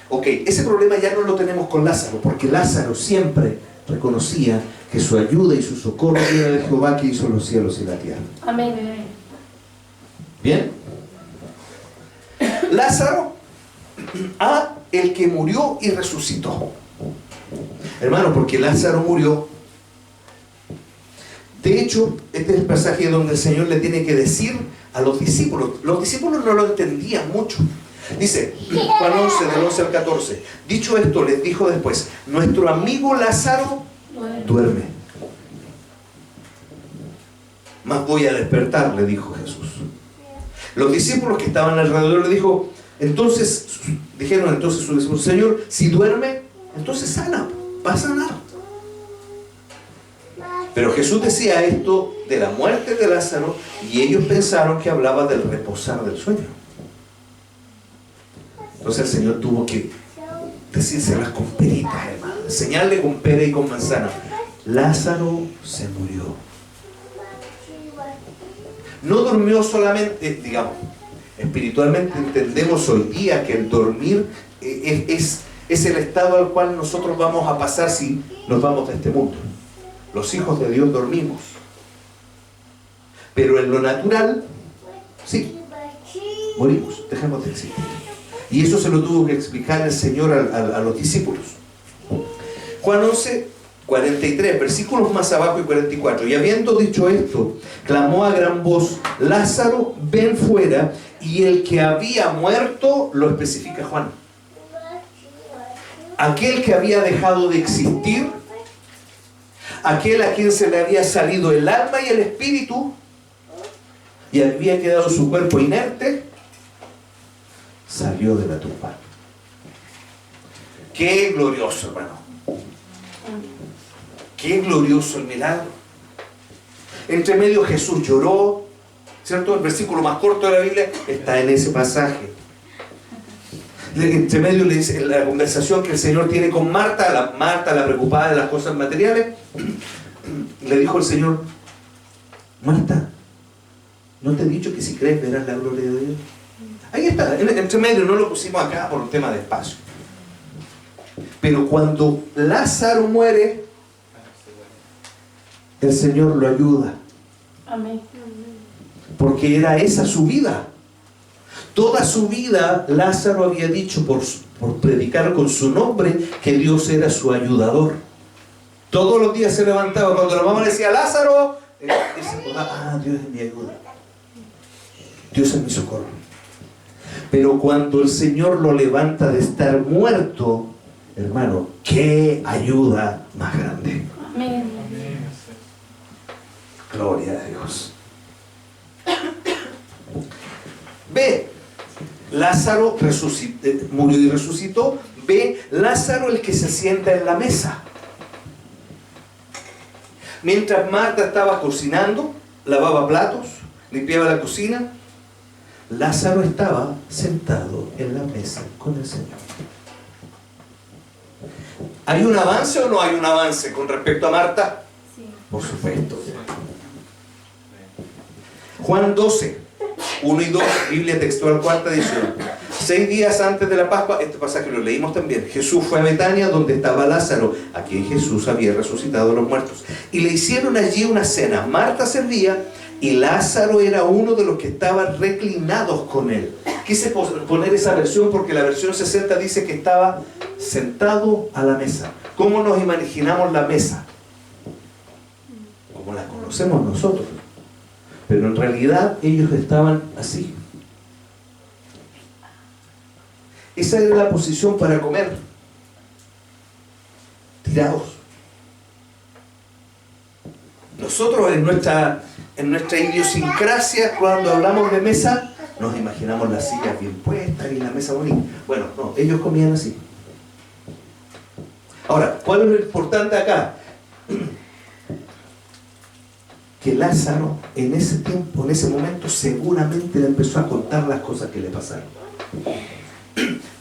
Ok, ese problema ya no lo tenemos con Lázaro, porque Lázaro siempre reconocía que su ayuda y su socorro era de Jehová, que hizo los cielos y la tierra. Amén. ¿Bien? Lázaro, el que murió y resucitó. Hermano, porque Lázaro murió. De hecho, este es el pasaje donde el Señor le tiene que decir a los discípulos. Los discípulos no lo entendían mucho. Dice, Juan 11, del 11 al 14. Dicho esto, les dijo después: nuestro amigo Lázaro duerme. Mas voy a despertar, le dijo Jesús. Los discípulos que estaban alrededor le dijeron entonces sus discípulos: Señor, si duerme, entonces sana, va a sanar. Pero Jesús decía esto de la muerte de Lázaro y ellos pensaron que hablaba del reposar del sueño. Entonces el Señor tuvo que decírselas con peritas, hermano, enseñarle con pera y con manzana. Lázaro se murió. No durmió solamente, digamos, espiritualmente entendemos hoy día que el dormir es es el estado al cual nosotros vamos a pasar si nos vamos de este mundo. Los hijos de Dios dormimos. Pero en lo natural, sí, morimos, dejamos de existir. Y eso se lo tuvo que explicar el Señor a los discípulos. Juan 11, 43, versículos más abajo y 44. Y habiendo dicho esto, clamó a gran voz: Lázaro, ven fuera. Y el que había muerto, lo especifica Juan. Aquel que había dejado de existir, aquel a quien se le había salido el alma y el espíritu, y había quedado su cuerpo inerte, salió de la tumba. Qué glorioso, hermano. Qué glorioso el milagro. Entre medio Jesús lloró, ¿cierto? El versículo más corto de la Biblia está en ese pasaje. Entre medio le dice la conversación que el Señor tiene con Marta, la preocupada de las cosas materiales. Le dijo el Señor: Marta, ¿no te he dicho que si crees verás la gloria de Dios? Ahí está, entre medio, no lo pusimos acá por un tema de espacio. Pero cuando Lázaro muere, el Señor lo ayuda. Amén. Porque era esa su vida. Toda su vida Lázaro había dicho por predicar con su nombre que Dios era su ayudador. Todos los días se levantaba, cuando la mamá le decía Lázaro, él se acordaba: Dios es mi ayuda, Dios es mi socorro. Pero cuando el Señor lo levanta de estar muerto, hermano, qué ayuda más grande. Amén. Gloria a Dios. Ve, Lázaro murió y resucitó. Ve, Lázaro el que se sienta en la mesa. Mientras Marta estaba cocinando, lavaba platos, limpiaba la cocina, Lázaro estaba sentado en la mesa con el Señor. ¿Hay un avance o no hay un avance con respecto a Marta? Sí. Por supuesto. Juan 12, 1 y 2, Biblia textual, cuarta edición. 6 días antes de la Pascua, este pasaje lo leímos también, Jesús fue a Betania, donde estaba Lázaro, a quien Jesús había resucitado de los muertos. Y le hicieron allí una cena. Marta servía y Lázaro era uno de los que estaban reclinados con él. Quise poner esa versión porque la versión 60 dice que estaba sentado a la mesa. ¿Cómo nos imaginamos la mesa? Como la conocemos nosotros. Pero en realidad ellos estaban así. Esa era la posición para comer. Tirados. Nosotros en nuestra idiosincrasia, cuando hablamos de mesa, nos imaginamos las sillas bien puestas y la mesa bonita. Bueno, no, ellos comían así. Ahora, ¿cuál es lo importante acá? Que Lázaro en ese tiempo, en ese momento, seguramente le empezó a contar las cosas que le pasaron.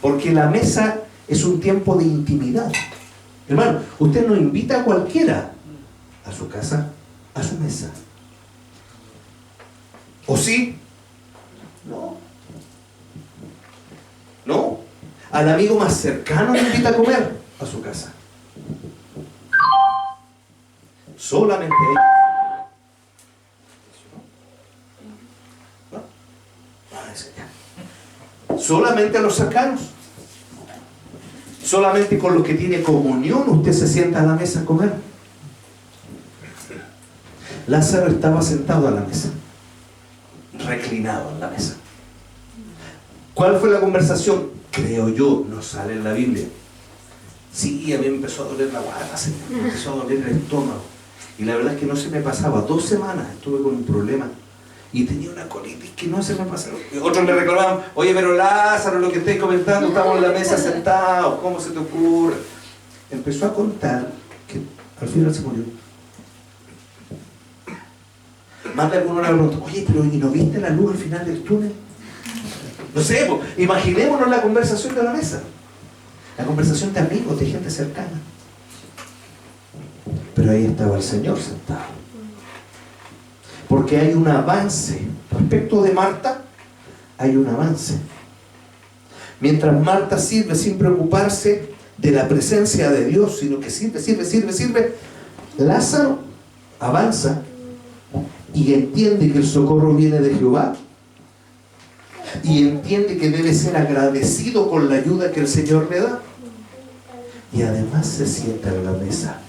Porque la mesa es un tiempo de intimidad. Hermano, usted no invita a cualquiera a su casa, a su mesa. ¿O sí? No. No. Al amigo más cercano le invita a comer a su casa. Solamente él. Solamente a los cercanos. Solamente con los que tiene comunión usted se sienta a la mesa a comer. Lázaro estaba sentado a la mesa, reclinado en la mesa. ¿Cuál fue la conversación? Creo yo, no sale en la Biblia. Sí, a mí me empezó a doler la guata, me empezó a doler el estómago. Y la verdad es que no se me pasaba. 2 semanas estuve con un problema. Y tenía una colitis que no se me pasaba. Otros me reclamaban: oye, pero Lázaro, lo que estáis comentando, estamos en la mesa sentados, ¿cómo se te ocurre? Empezó a contar que al final se murió. Más de alguno le preguntó: oye, pero ¿y no viste la luz al final del túnel? No sé, pues, imaginémonos la conversación de la mesa. La conversación de amigos, de gente cercana. Pero ahí estaba el Señor sentado. Porque hay un avance. Respecto de Marta, hay un avance. Mientras Marta sirve sin preocuparse, de la presencia de Dios, sino que sirve. Lázaro avanza y entiende que el socorro viene de Jehová y entiende que debe ser agradecido con la ayuda que el Señor le da, y además se sienta en la mesa.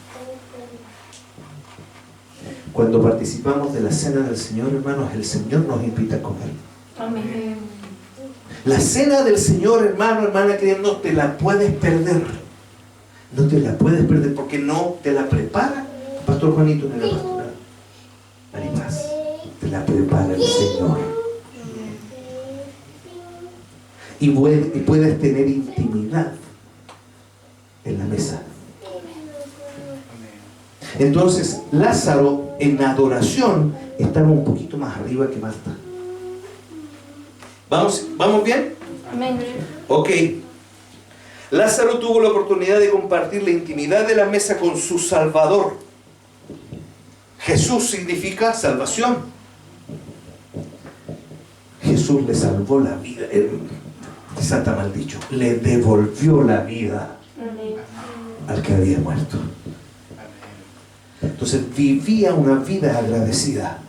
Cuando participamos de la cena del Señor, hermanos, el Señor nos invita a comer. Amén. La cena del Señor, hermano, hermana, que no te la puedes perder. No te la puedes perder porque no te la prepara Pastor Juanito en la pastoral. Maripaz, te la prepara el Señor. Y puedes tener intimidad en la mesa. Entonces, Lázaro en adoración estaba un poquito más arriba que Marta. ¿Vamos bien? Amén. Ok. Lázaro tuvo la oportunidad de compartir la intimidad de la mesa con su Salvador. Jesús significa salvación. Jesús le salvó la vida. Quizá está mal dicho. Le devolvió la vida al que había muerto. Entonces vivía una vida agradecida.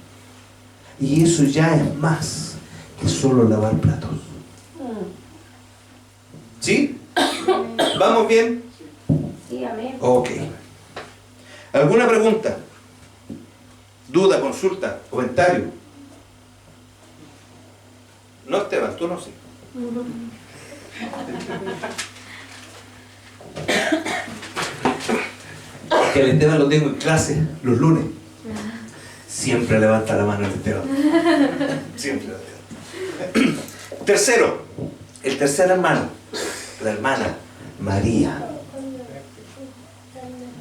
Y eso ya es más que solo lavar platos. ¿Sí? ¿Vamos bien? Sí, amén. Ok. ¿Alguna pregunta? ¿Duda, consulta, comentario? No, Esteban, tú no sé. Que el Esteban lo tengo en clase los lunes. Siempre levanta la mano el Esteban. Siempre la levanta. Tercero, el tercer hermano, la hermana María,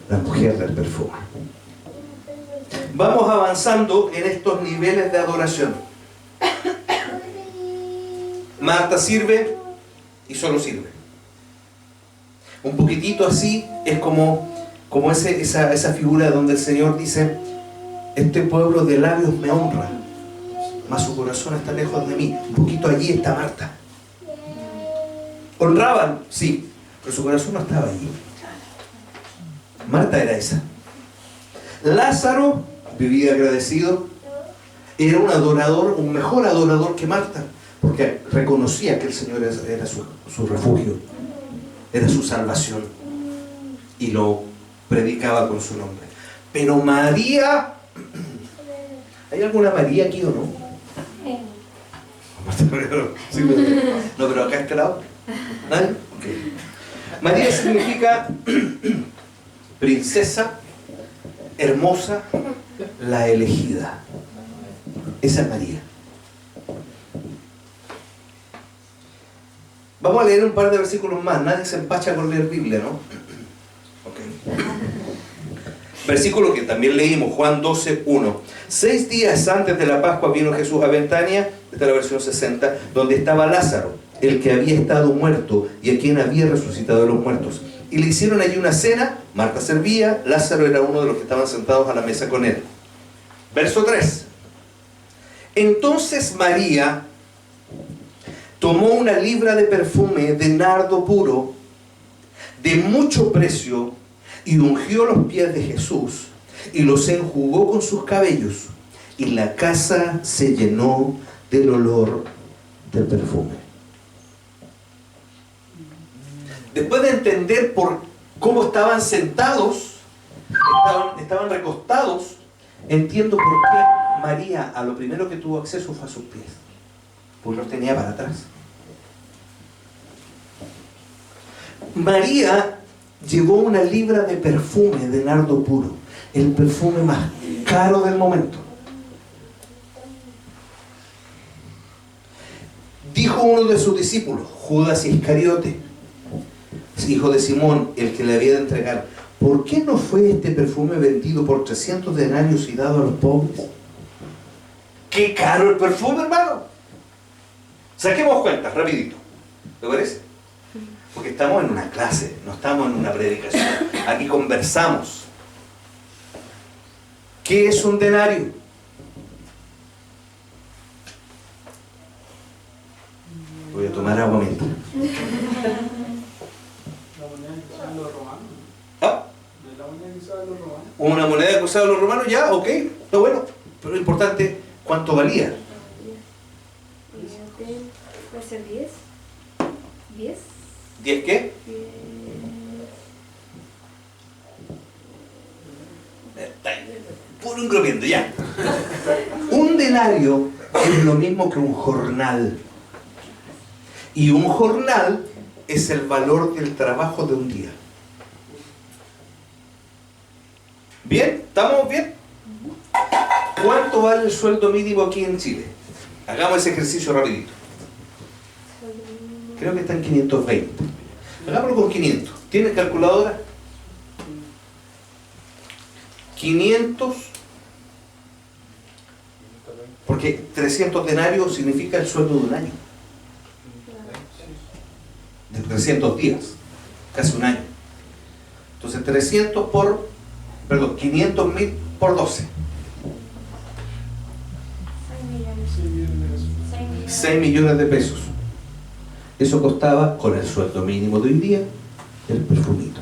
la mujer del perfume. Vamos avanzando en estos niveles de adoración. Marta sirve y solo sirve. Un poquitito así es como esa figura donde el Señor dice: este pueblo de labios me honra, mas su corazón está lejos de mí. Un poquito allí está Marta. Honraban, sí, pero su corazón no estaba allí. Marta era esa. Lázaro vivía agradecido. Era un adorador, un mejor adorador que Marta, porque reconocía que el Señor era su refugio, era su salvación, y lo predicaba con su nombre. Pero María, ¿hay alguna María aquí o no? Sí, no, pero acá a este lado. ¿Nadie? Okay. María significa princesa, hermosa, la elegida. Esa es María. Vamos a leer un par de versículos más. Nadie se empacha con leer Biblia, ¿no? Okay. Versículo que también leímos, Juan 12:1. 6 días antes de la Pascua vino Jesús a Betania, esta es la versión 60, donde estaba Lázaro, el que había estado muerto y a quien había resucitado de los muertos. Y le hicieron allí una cena. Marta servía, Lázaro era uno de los que estaban sentados a la mesa con él. Verso 3. Entonces María tomó una libra de perfume de nardo puro, de mucho precio, y ungió los pies de Jesús, y los enjugó con sus cabellos, y la casa se llenó del olor del perfume. Después de entender por cómo estaban sentados, estaban recostados, entiendo por qué María a lo primero que tuvo acceso fue a sus pies, porque los tenía para atrás. María llevó una libra de perfume de nardo puro, el perfume más caro del momento. Dijo uno de sus discípulos, Judas Iscariote, hijo de Simón, el que le había de entregar: ¿por qué no fue este perfume vendido por 300 denarios y dado a los pobres? ¡Qué caro el perfume, hermano! Saquemos cuentas, rapidito. ¿Te parece? Porque estamos en una clase, no estamos en una predicación. Aquí conversamos. ¿Qué es un denario? Voy a tomar agua mientras. moneda que usaban los romanos. ¿Ah? De la moneda que usaban los romanos. Una moneda que usaban los romanos, ya, ok, está bueno. Pero lo importante, ¿cuánto valía? Puede ser 10. 10. ¿10 qué? Puro engrupiendo, ya. Un denario es lo mismo que un jornal. Y un jornal es el valor del trabajo de un día. ¿Bien? ¿Estamos bien? ¿Cuánto vale el sueldo mínimo aquí en Chile? Hagamos ese ejercicio rapidito. Creo que está en 520. Hagámoslo con 500. ¿Tienes calculadora? 500, porque 300 denarios significa el sueldo de un año. De 300 días, casi un año. Entonces 500.000 por 12. 6 millones de pesos. Eso costaba, con el sueldo mínimo de hoy día, el perfumito.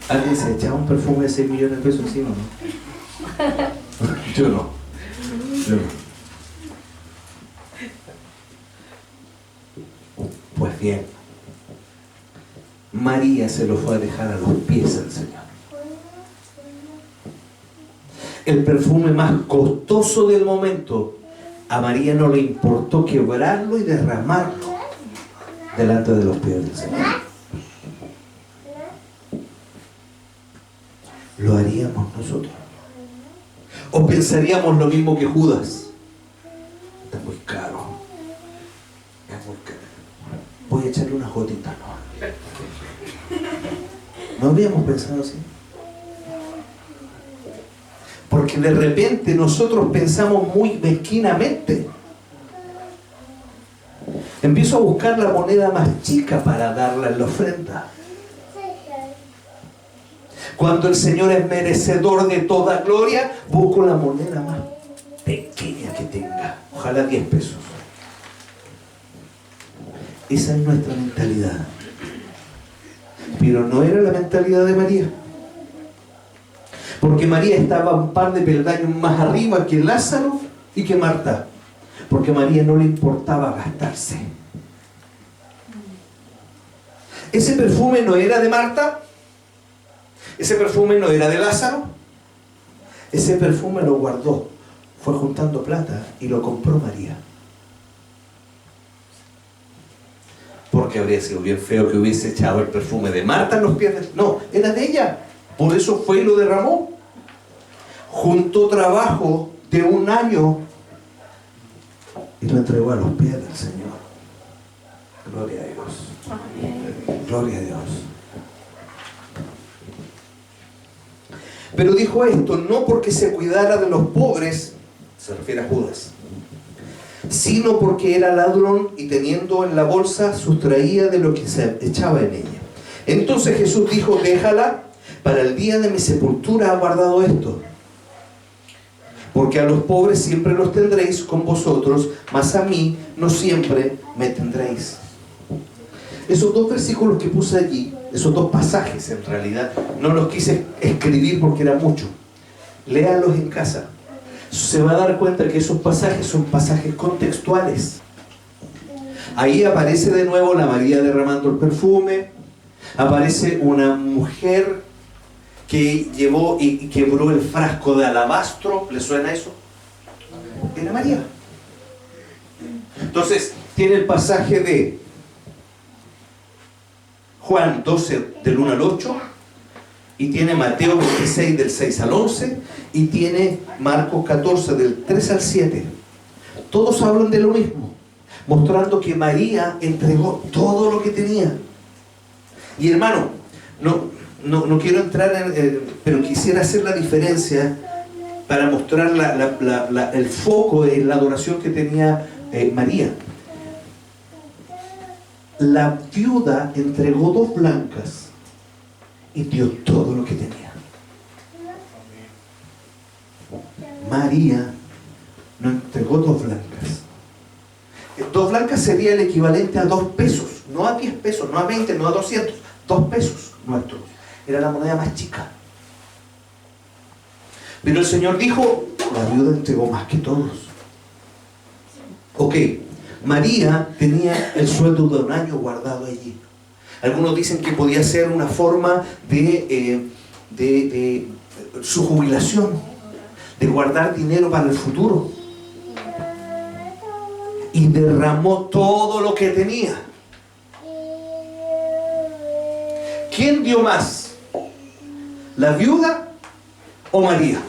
¿Alguien se echaba un perfume de 6 millones de pesos encima, no? Yo no. Pues bien, María se lo fue a dejar a los pies al Señor. El perfume más costoso del momento, a María no le importó quebrarlo y derramarlo delante de los pies del Señor. ¿Lo haríamos nosotros? ¿O pensaríamos lo mismo que Judas? Está muy caro. Es muy caro. Voy a echarle unas gotitas. ¿No habíamos pensado así? Porque de repente nosotros pensamos muy mezquinamente. Empiezo a buscar la moneda más chica para darla en la ofrenda. Cuando el Señor es merecedor de toda gloria, busco la moneda más pequeña que tenga. Ojalá 10 pesos. Esa es nuestra mentalidad. Pero no era la mentalidad de María. Porque María estaba un par de peldaños más arriba que Lázaro y que Marta. Porque a María no le importaba gastarse. Ese perfume no era de Marta. Ese perfume no era de Lázaro. Ese perfume lo guardó. Fue juntando plata y lo compró María. Porque habría sido bien feo que hubiese echado el perfume de Marta en los pies. No, era de ella. Por eso fue y lo derramó. Juntó trabajo de un año y lo entregó a los pies del Señor. Gloria a Dios. Gloria a Dios. Pero dijo esto no porque se cuidara de los pobres, se refiere a Judas, sino porque era ladrón y teniendo en la bolsa sustraía de lo que se echaba en ella. Entonces Jesús dijo: déjala, para el día de mi sepultura ha guardado esto. Porque a los pobres siempre los tendréis con vosotros, mas a mí no siempre me tendréis. Esos dos versículos que puse allí, esos dos pasajes en realidad, no los quise escribir porque era mucho. Léalos en casa. Se va a dar cuenta que esos pasajes son pasajes contextuales. Ahí aparece de nuevo la María derramando el perfume. Aparece una mujer que llevó y quebró el frasco de alabastro. ¿Le suena eso? Era María. Entonces, tiene el pasaje de Juan 12 del 1 al 8, y tiene Mateo 26 del 6 al 11, y tiene Marcos 14 del 3 al 7. Todos hablan de lo mismo, mostrando que María entregó todo lo que tenía. Y hermano, no quiero entrar en, pero quisiera hacer la diferencia para mostrar el foco en la adoración que tenía María. La viuda entregó 2 blancas y dio todo lo que tenía. María no entregó 2 blancas, 2 blancas sería el equivalente a 2 pesos, no a 10 pesos, no a 20, no a 200, 2 pesos nuestros. Era la moneda más chica. Pero el Señor dijo, la viuda entregó más que todos. Ok, María tenía el sueldo de un año guardado allí. Algunos dicen que podía ser una forma de su jubilación, de guardar dinero para el futuro. Y derramó todo lo que tenía. ¿Quién dio más? ¿La viuda o María?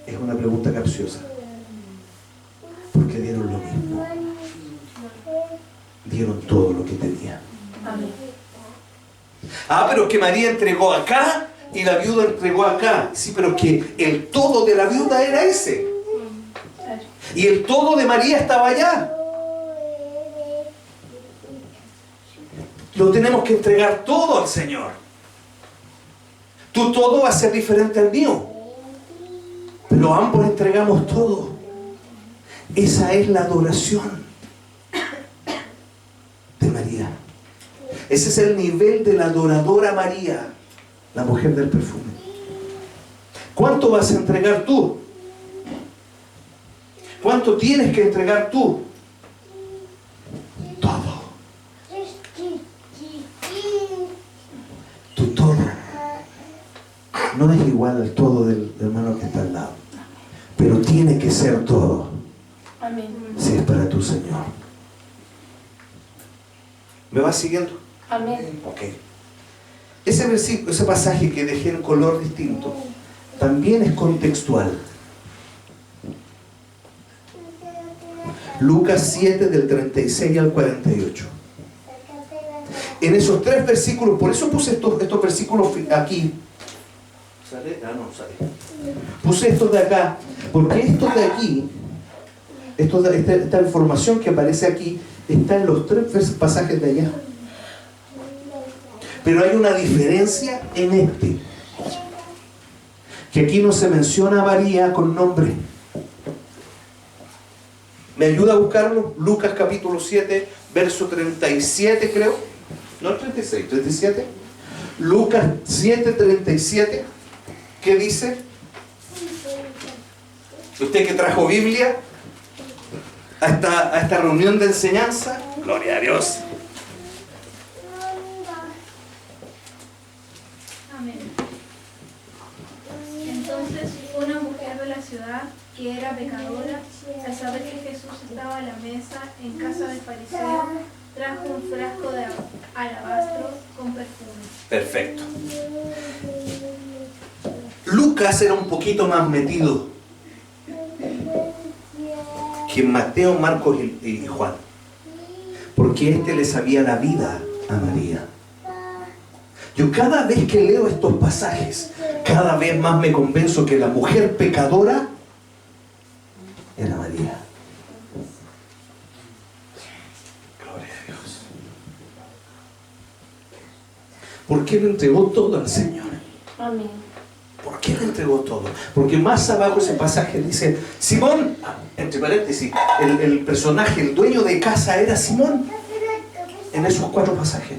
Es una pregunta capciosa. Porque dieron lo mismo. Dieron todo lo que tenían. Ah, pero que María entregó acá y la viuda entregó acá. Sí, pero que el todo de la viuda era ese. Y el todo de María estaba allá. Lo tenemos que entregar todo al Señor. Tu todo va a ser diferente al mío. Pero ambos entregamos todo. Esa es la adoración de María. Ese es el nivel de la adoradora María, la mujer del perfume. ¿Cuánto vas a entregar tú? ¿Cuánto tienes que entregar tú? Todo. Tu todo. No es igual al todo del hermano que está al lado. Pero tiene que ser todo. Amén. Si es para tu Señor. ¿Me vas siguiendo? Amén. Ok. Ese versículo, ese pasaje que dejé en color distinto, también es contextual. Lucas 7 del 36 al 48. En esos 3 versículos, por eso puse estos versículos aquí. ¿Sale? Ah, no, sale. Puse estos de acá, porque estos de aquí, esta información que aparece aquí, está en los 3 pasajes de allá. Pero hay una diferencia en este. Que aquí no se menciona a María con nombre. ¿Me ayuda a buscarlo? Lucas capítulo 7, verso 37 creo. No 36, 37. Lucas 7, 37. ¿Qué dice? Usted que trajo Biblia a esta reunión de enseñanza. Gloria a Dios. Amén. Entonces una mujer de la ciudad que era pecadora, al saber que Jesús estaba a la mesa en casa del fariseo, trajo un frasco de alabastro con perfume. Perfecto. Lucas era un poquito más metido que Mateo, Marcos y Juan, porque este le sabía la vida a María. Yo cada vez que leo estos pasajes, cada vez más me convenzo que la mujer pecadora era María. Gloria a Dios. ¿Por qué le entregó todo al Señor? Amén. ¿Por qué le entregó todo? Porque más abajo ese pasaje dice, Simón, entre paréntesis, el personaje, el dueño de casa era Simón. En esos 4 pasajes.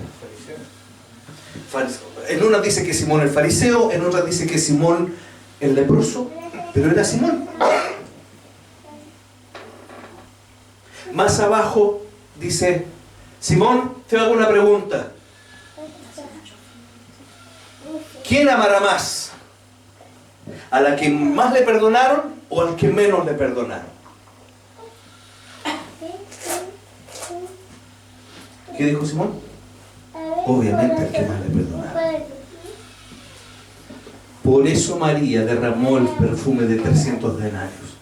En una dice que Simón el fariseo, en otra dice que Simón el leproso, pero era Simón. Más abajo dice, Simón, te hago una pregunta. ¿Quién amará más? ¿A la que más le perdonaron o al que menos le perdonaron? ¿Qué dijo Simón? Obviamente al que más le perdonaron. Por eso María derramó el perfume de 300 denarios.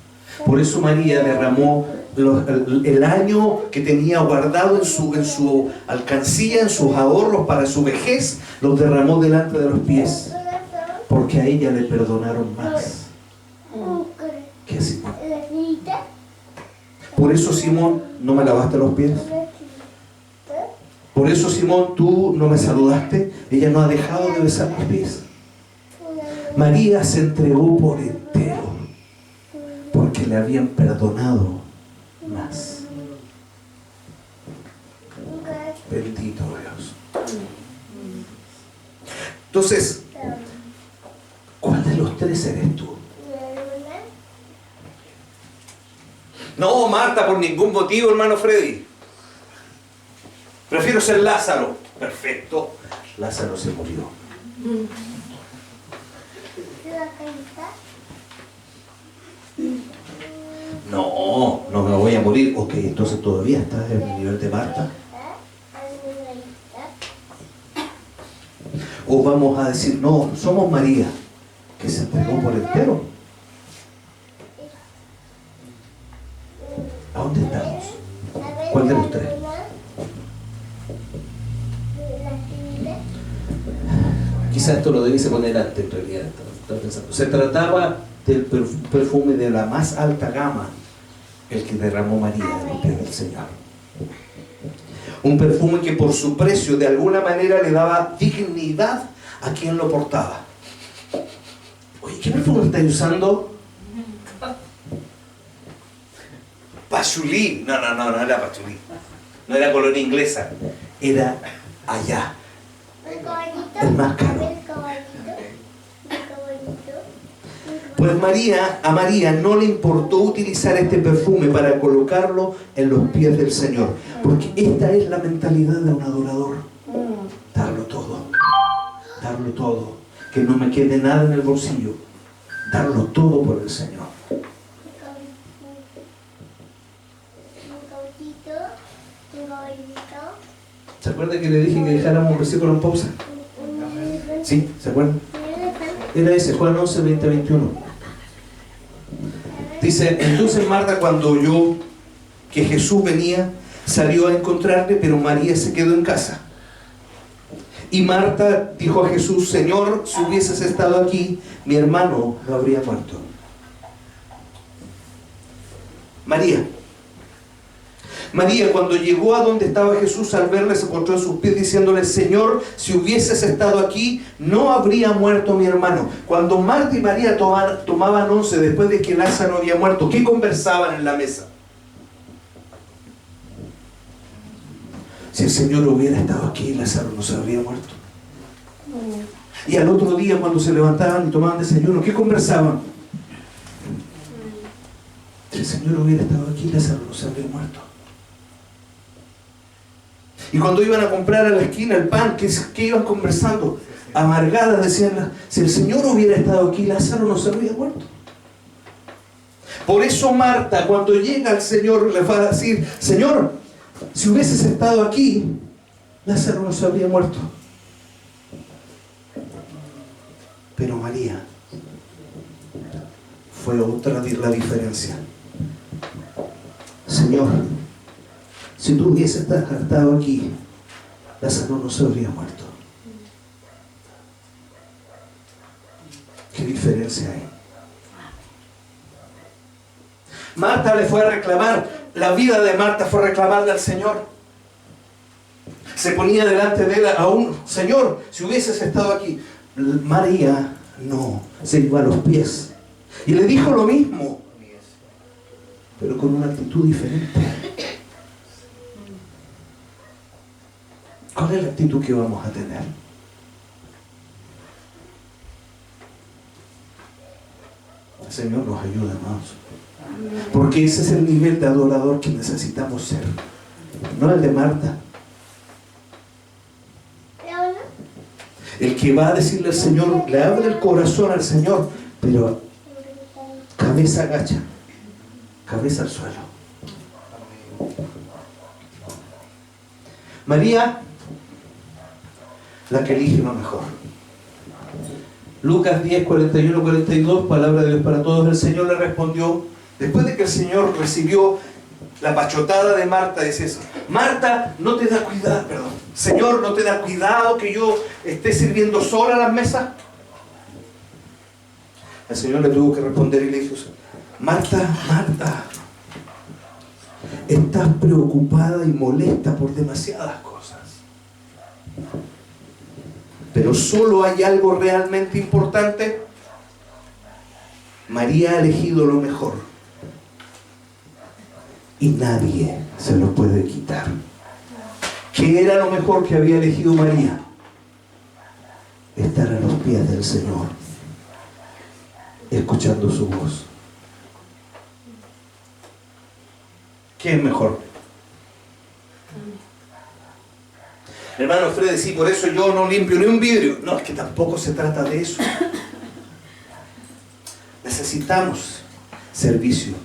Por eso María derramó el año que tenía guardado en su alcancía, en sus ahorros para su vejez, los derramó delante de los pies. Porque a ella le perdonaron más que a Simón. Por eso, Simón, no me lavaste los pies. Por eso, Simón, tú no me saludaste. Ella no ha dejado de besar mis pies. María se entregó por entero porque porque le habían perdonado más. Bendito Dios. Entonces, ¿cuál de los tres eres tú? No, Marta, por ningún motivo, hermano Freddy. Prefiero ser Lázaro. Perfecto. Lázaro se murió. No me voy a morir. Ok, entonces todavía estás en el nivel de Marta. O vamos a decir, no, somos María, que se entregó por entero. ¿A dónde estamos? ¿Cuál de los tres? Quizás esto lo debiese poner antes, en realidad. Estaba pensando. Se trataba del perfume de la más alta gama, el que derramó María en los pies del Señor. Un perfume que por su precio de alguna manera le daba dignidad a quien lo portaba. Oye, ¿qué perfume estáis usando? Pachulí. No era pachulí. No era colonia inglesa. Era allá. El más caro. Pues a María no le importó utilizar este perfume para colocarlo en los pies del Señor. Porque esta es la mentalidad de un adorador. Darlo todo. Darlo todo. Que no me quede nada en el bolsillo. Darlo todo por el Señor. ¿Se acuerda que le dije que dejáramos un versículo en pausa? ¿Sí? ¿Se acuerdan? Era ese, Juan 11, 20, 21. Dice, entonces Marta, cuando oyó que Jesús venía, salió a encontrarle, pero María se quedó en casa. Y Marta dijo a Jesús, Señor, si hubieses estado aquí, mi hermano no habría muerto. María, cuando llegó a donde estaba Jesús, al verle, se postró a sus pies diciéndole, Señor, si hubieses estado aquí, no habría muerto mi hermano. Cuando Marta y María tomaban once después de que Lázaro había muerto, ¿qué conversaban en la mesa? Si el Señor hubiera estado aquí, Lázaro no se habría muerto. Y al otro día, cuando se levantaban y tomaban desayuno, ¿qué conversaban? Si el Señor hubiera estado aquí, Lázaro no se habría muerto. Y cuando iban a comprar a la esquina el pan, ¿qué iban conversando? Amargadas decían, si el Señor hubiera estado aquí, Lázaro no se habría muerto. Por eso Marta, cuando llega al Señor, le va a decir, Señor, si hubieses estado aquí, Lázaro no se habría muerto. Pero María fue otra la diferencia. Señor, si tú hubieses estado aquí, Lázaro no se habría muerto. ¿Qué diferencia hay? Marta le fue a reclamar, la vida de Marta fue reclamarle al Señor. Se ponía delante de él aún, Señor, si hubieses estado aquí. María no, se iba a los pies. Y le dijo lo mismo, pero con una actitud diferente. ¿Cuál es la actitud que vamos a tener? El Señor nos ayuda, hermanos. Porque ese es el nivel de adorador que necesitamos ser. No el de Marta. El que va a decirle al Señor, le abre el corazón al Señor, pero cabeza agacha, cabeza al suelo. María, la que elige lo mejor. Lucas 10, 41, 42, palabra de Dios para todos. El Señor le respondió, después de que el Señor recibió la pachotada de Marta, dice eso, Marta, no te da cuidado, Señor, no te da cuidado que yo esté sirviendo sola a las mesas. El Señor le tuvo que responder y le dijo, Marta, Marta, estás preocupada y molesta por demasiadas cosas, pero solo hay algo realmente importante. María ha elegido lo mejor y nadie se lo puede quitar. ¿Qué era lo mejor que había elegido María? Estar a los pies del Señor, escuchando su voz. ¿Qué es mejor? Hermano Fred, sí, por eso yo no limpio ni un vidrio. No, es que tampoco se trata de eso. Necesitamos servicio,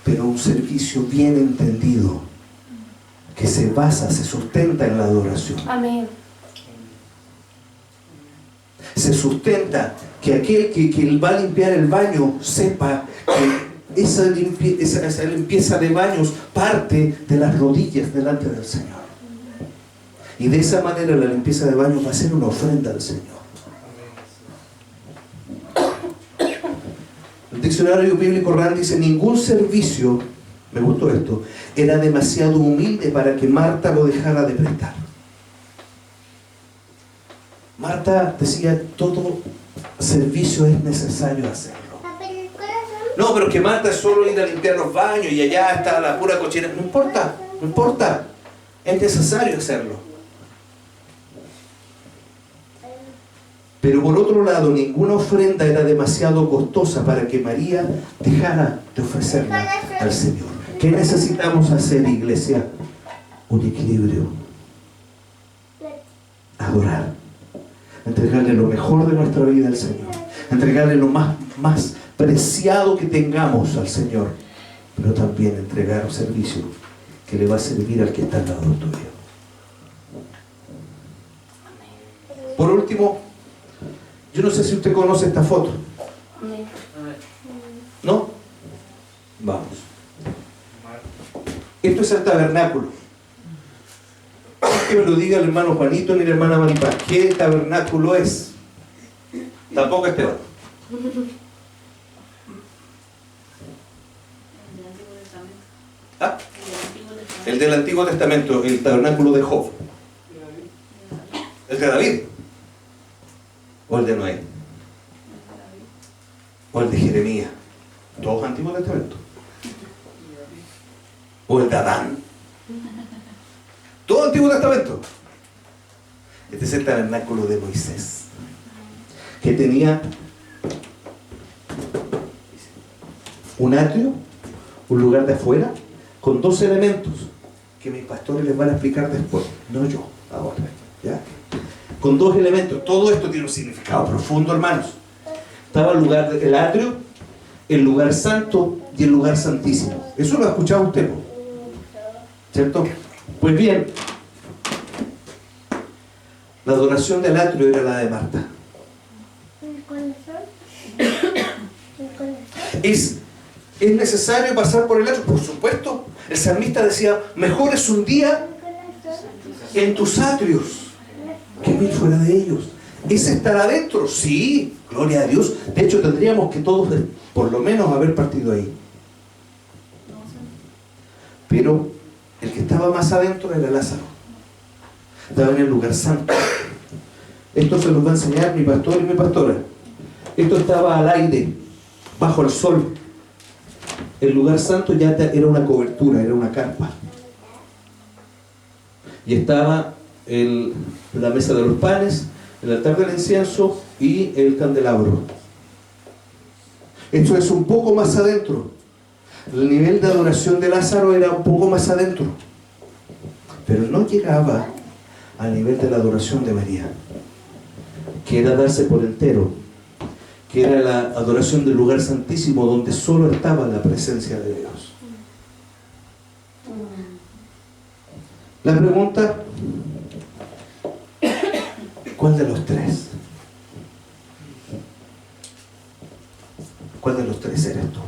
pero un servicio bien entendido, que se basa, se sustenta en la adoración. Amén. Se sustenta que aquel que va a limpiar el baño sepa que esa limpieza de baños parte de las rodillas delante del Señor. Y de esa manera la limpieza de baños va a ser una ofrenda al Señor. El diccionario bíblico Rand dice: ningún servicio, me gustó esto, era demasiado humilde para que Marta lo dejara de prestar. Marta decía: todo servicio es necesario hacerlo. No, pero que Marta es solo ir a limpiar los baños y allá está la pura cochera. No importa, no importa. Es necesario hacerlo. Pero por otro lado, ninguna ofrenda era demasiado costosa para que María dejara de ofrecerla al Señor. ¿Qué necesitamos hacer, iglesia? Un equilibrio. Adorar. Entregarle lo mejor de nuestra vida al Señor. Entregarle lo más preciado que tengamos al Señor. Pero también entregar un servicio que le va a servir al que está al lado tuyo. Por último, yo no sé si usted conoce esta foto. Amén. ¿No? Vamos. Esto es el tabernáculo. Que me lo diga el hermano Juanito ni la hermana Maripaz. ¿Qué tabernáculo es? Tampoco Esteban. ¿Ah? El del Antiguo Testamento, el tabernáculo de Job. ¿El de David? ¿O el de Noé? ¿O el de Jeremías? Todos Antiguo Testamento. ¿O el de Adán? Todo Antiguo Testamento. Este es el tabernáculo de Moisés, que tenía un atrio, un lugar de afuera, con 2 elementos que mis pastores les van a explicar después, no yo, ahora, ¿ya? Con 2 elementos. Todo esto tiene un significado profundo, hermanos. Estaba el lugar del atrio, el lugar santo y el lugar santísimo. Eso lo ha escuchado usted, ¿cierto? Pues bien, la adoración del atrio era la de Marta. ¿Es necesario pasar por el atrio? Por supuesto. El salmista decía: mejor es un día en tus atrios que 1000 fuera de ellos. ¿Es estar adentro? Sí, gloria a Dios. De hecho, tendríamos que todos, por lo menos, haber partido ahí. Pero el que estaba más adentro era Lázaro. Estaba en el lugar santo. Esto se los va a enseñar mi pastor y mi pastora. Esto estaba al aire, bajo el sol. El lugar santo ya era una cobertura, era una carpa. Y estaba la mesa de los panes, el altar del incienso y el candelabro. Esto es un poco más adentro. El nivel de adoración de Lázaro era un poco más adentro, pero no llegaba al nivel de la adoración de María, que era darse por entero, que era la adoración del lugar santísimo, donde solo estaba la presencia de Dios. La pregunta: ¿cuál de los 3? ¿Cuál de los 3 eres tú?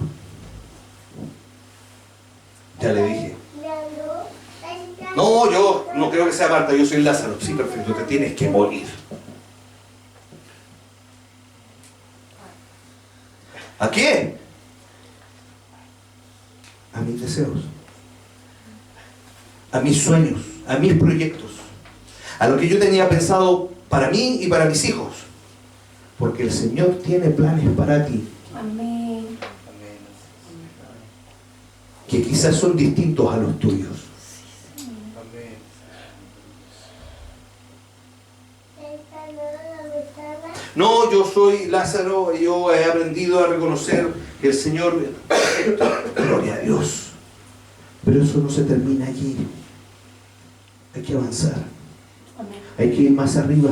Ya le dije. No, yo no creo que sea Marta, yo soy Lázaro. Sí, perfecto, te tienes que morir. ¿A quién? A mis deseos, a mis sueños, a mis proyectos, a lo que yo tenía pensado para mí y para mis hijos. Porque el Señor tiene planes para ti. Amén. que quizás son distintos a los tuyos. No, yo soy Lázaro, yo he aprendido a reconocer que el Señor... Gloria a Dios. Pero eso no se termina allí. Hay que avanzar. Amén. Hay que ir más arriba.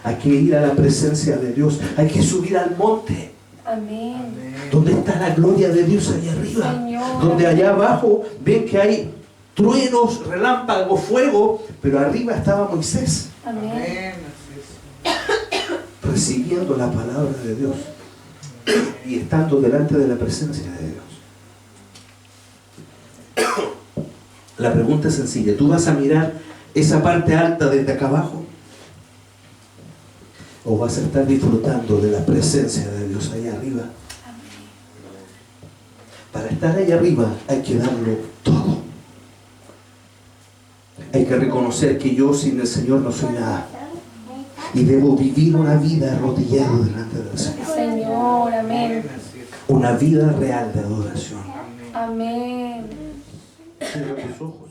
Hay que ir a la presencia de Dios. Hay que subir al monte. Amén. Donde está la gloria de Dios allá arriba. Señor. Donde allá abajo ven que hay truenos, relámpagos, fuego. Pero arriba estaba Moisés. Amén. Recibiendo la palabra de Dios. Y estando delante de la presencia de Dios. La pregunta es sencilla. ¿Tú vas a mirar esa parte alta desde acá abajo? ¿O vas a estar disfrutando de la presencia de Dios allá arriba? Para estar allá arriba hay que darlo todo. Hay que reconocer que yo sin el Señor no soy nada. Y debo vivir una vida arrodillado delante del Señor. Señor, amén. Una vida real de adoración. Amén. Cierra tus ojos.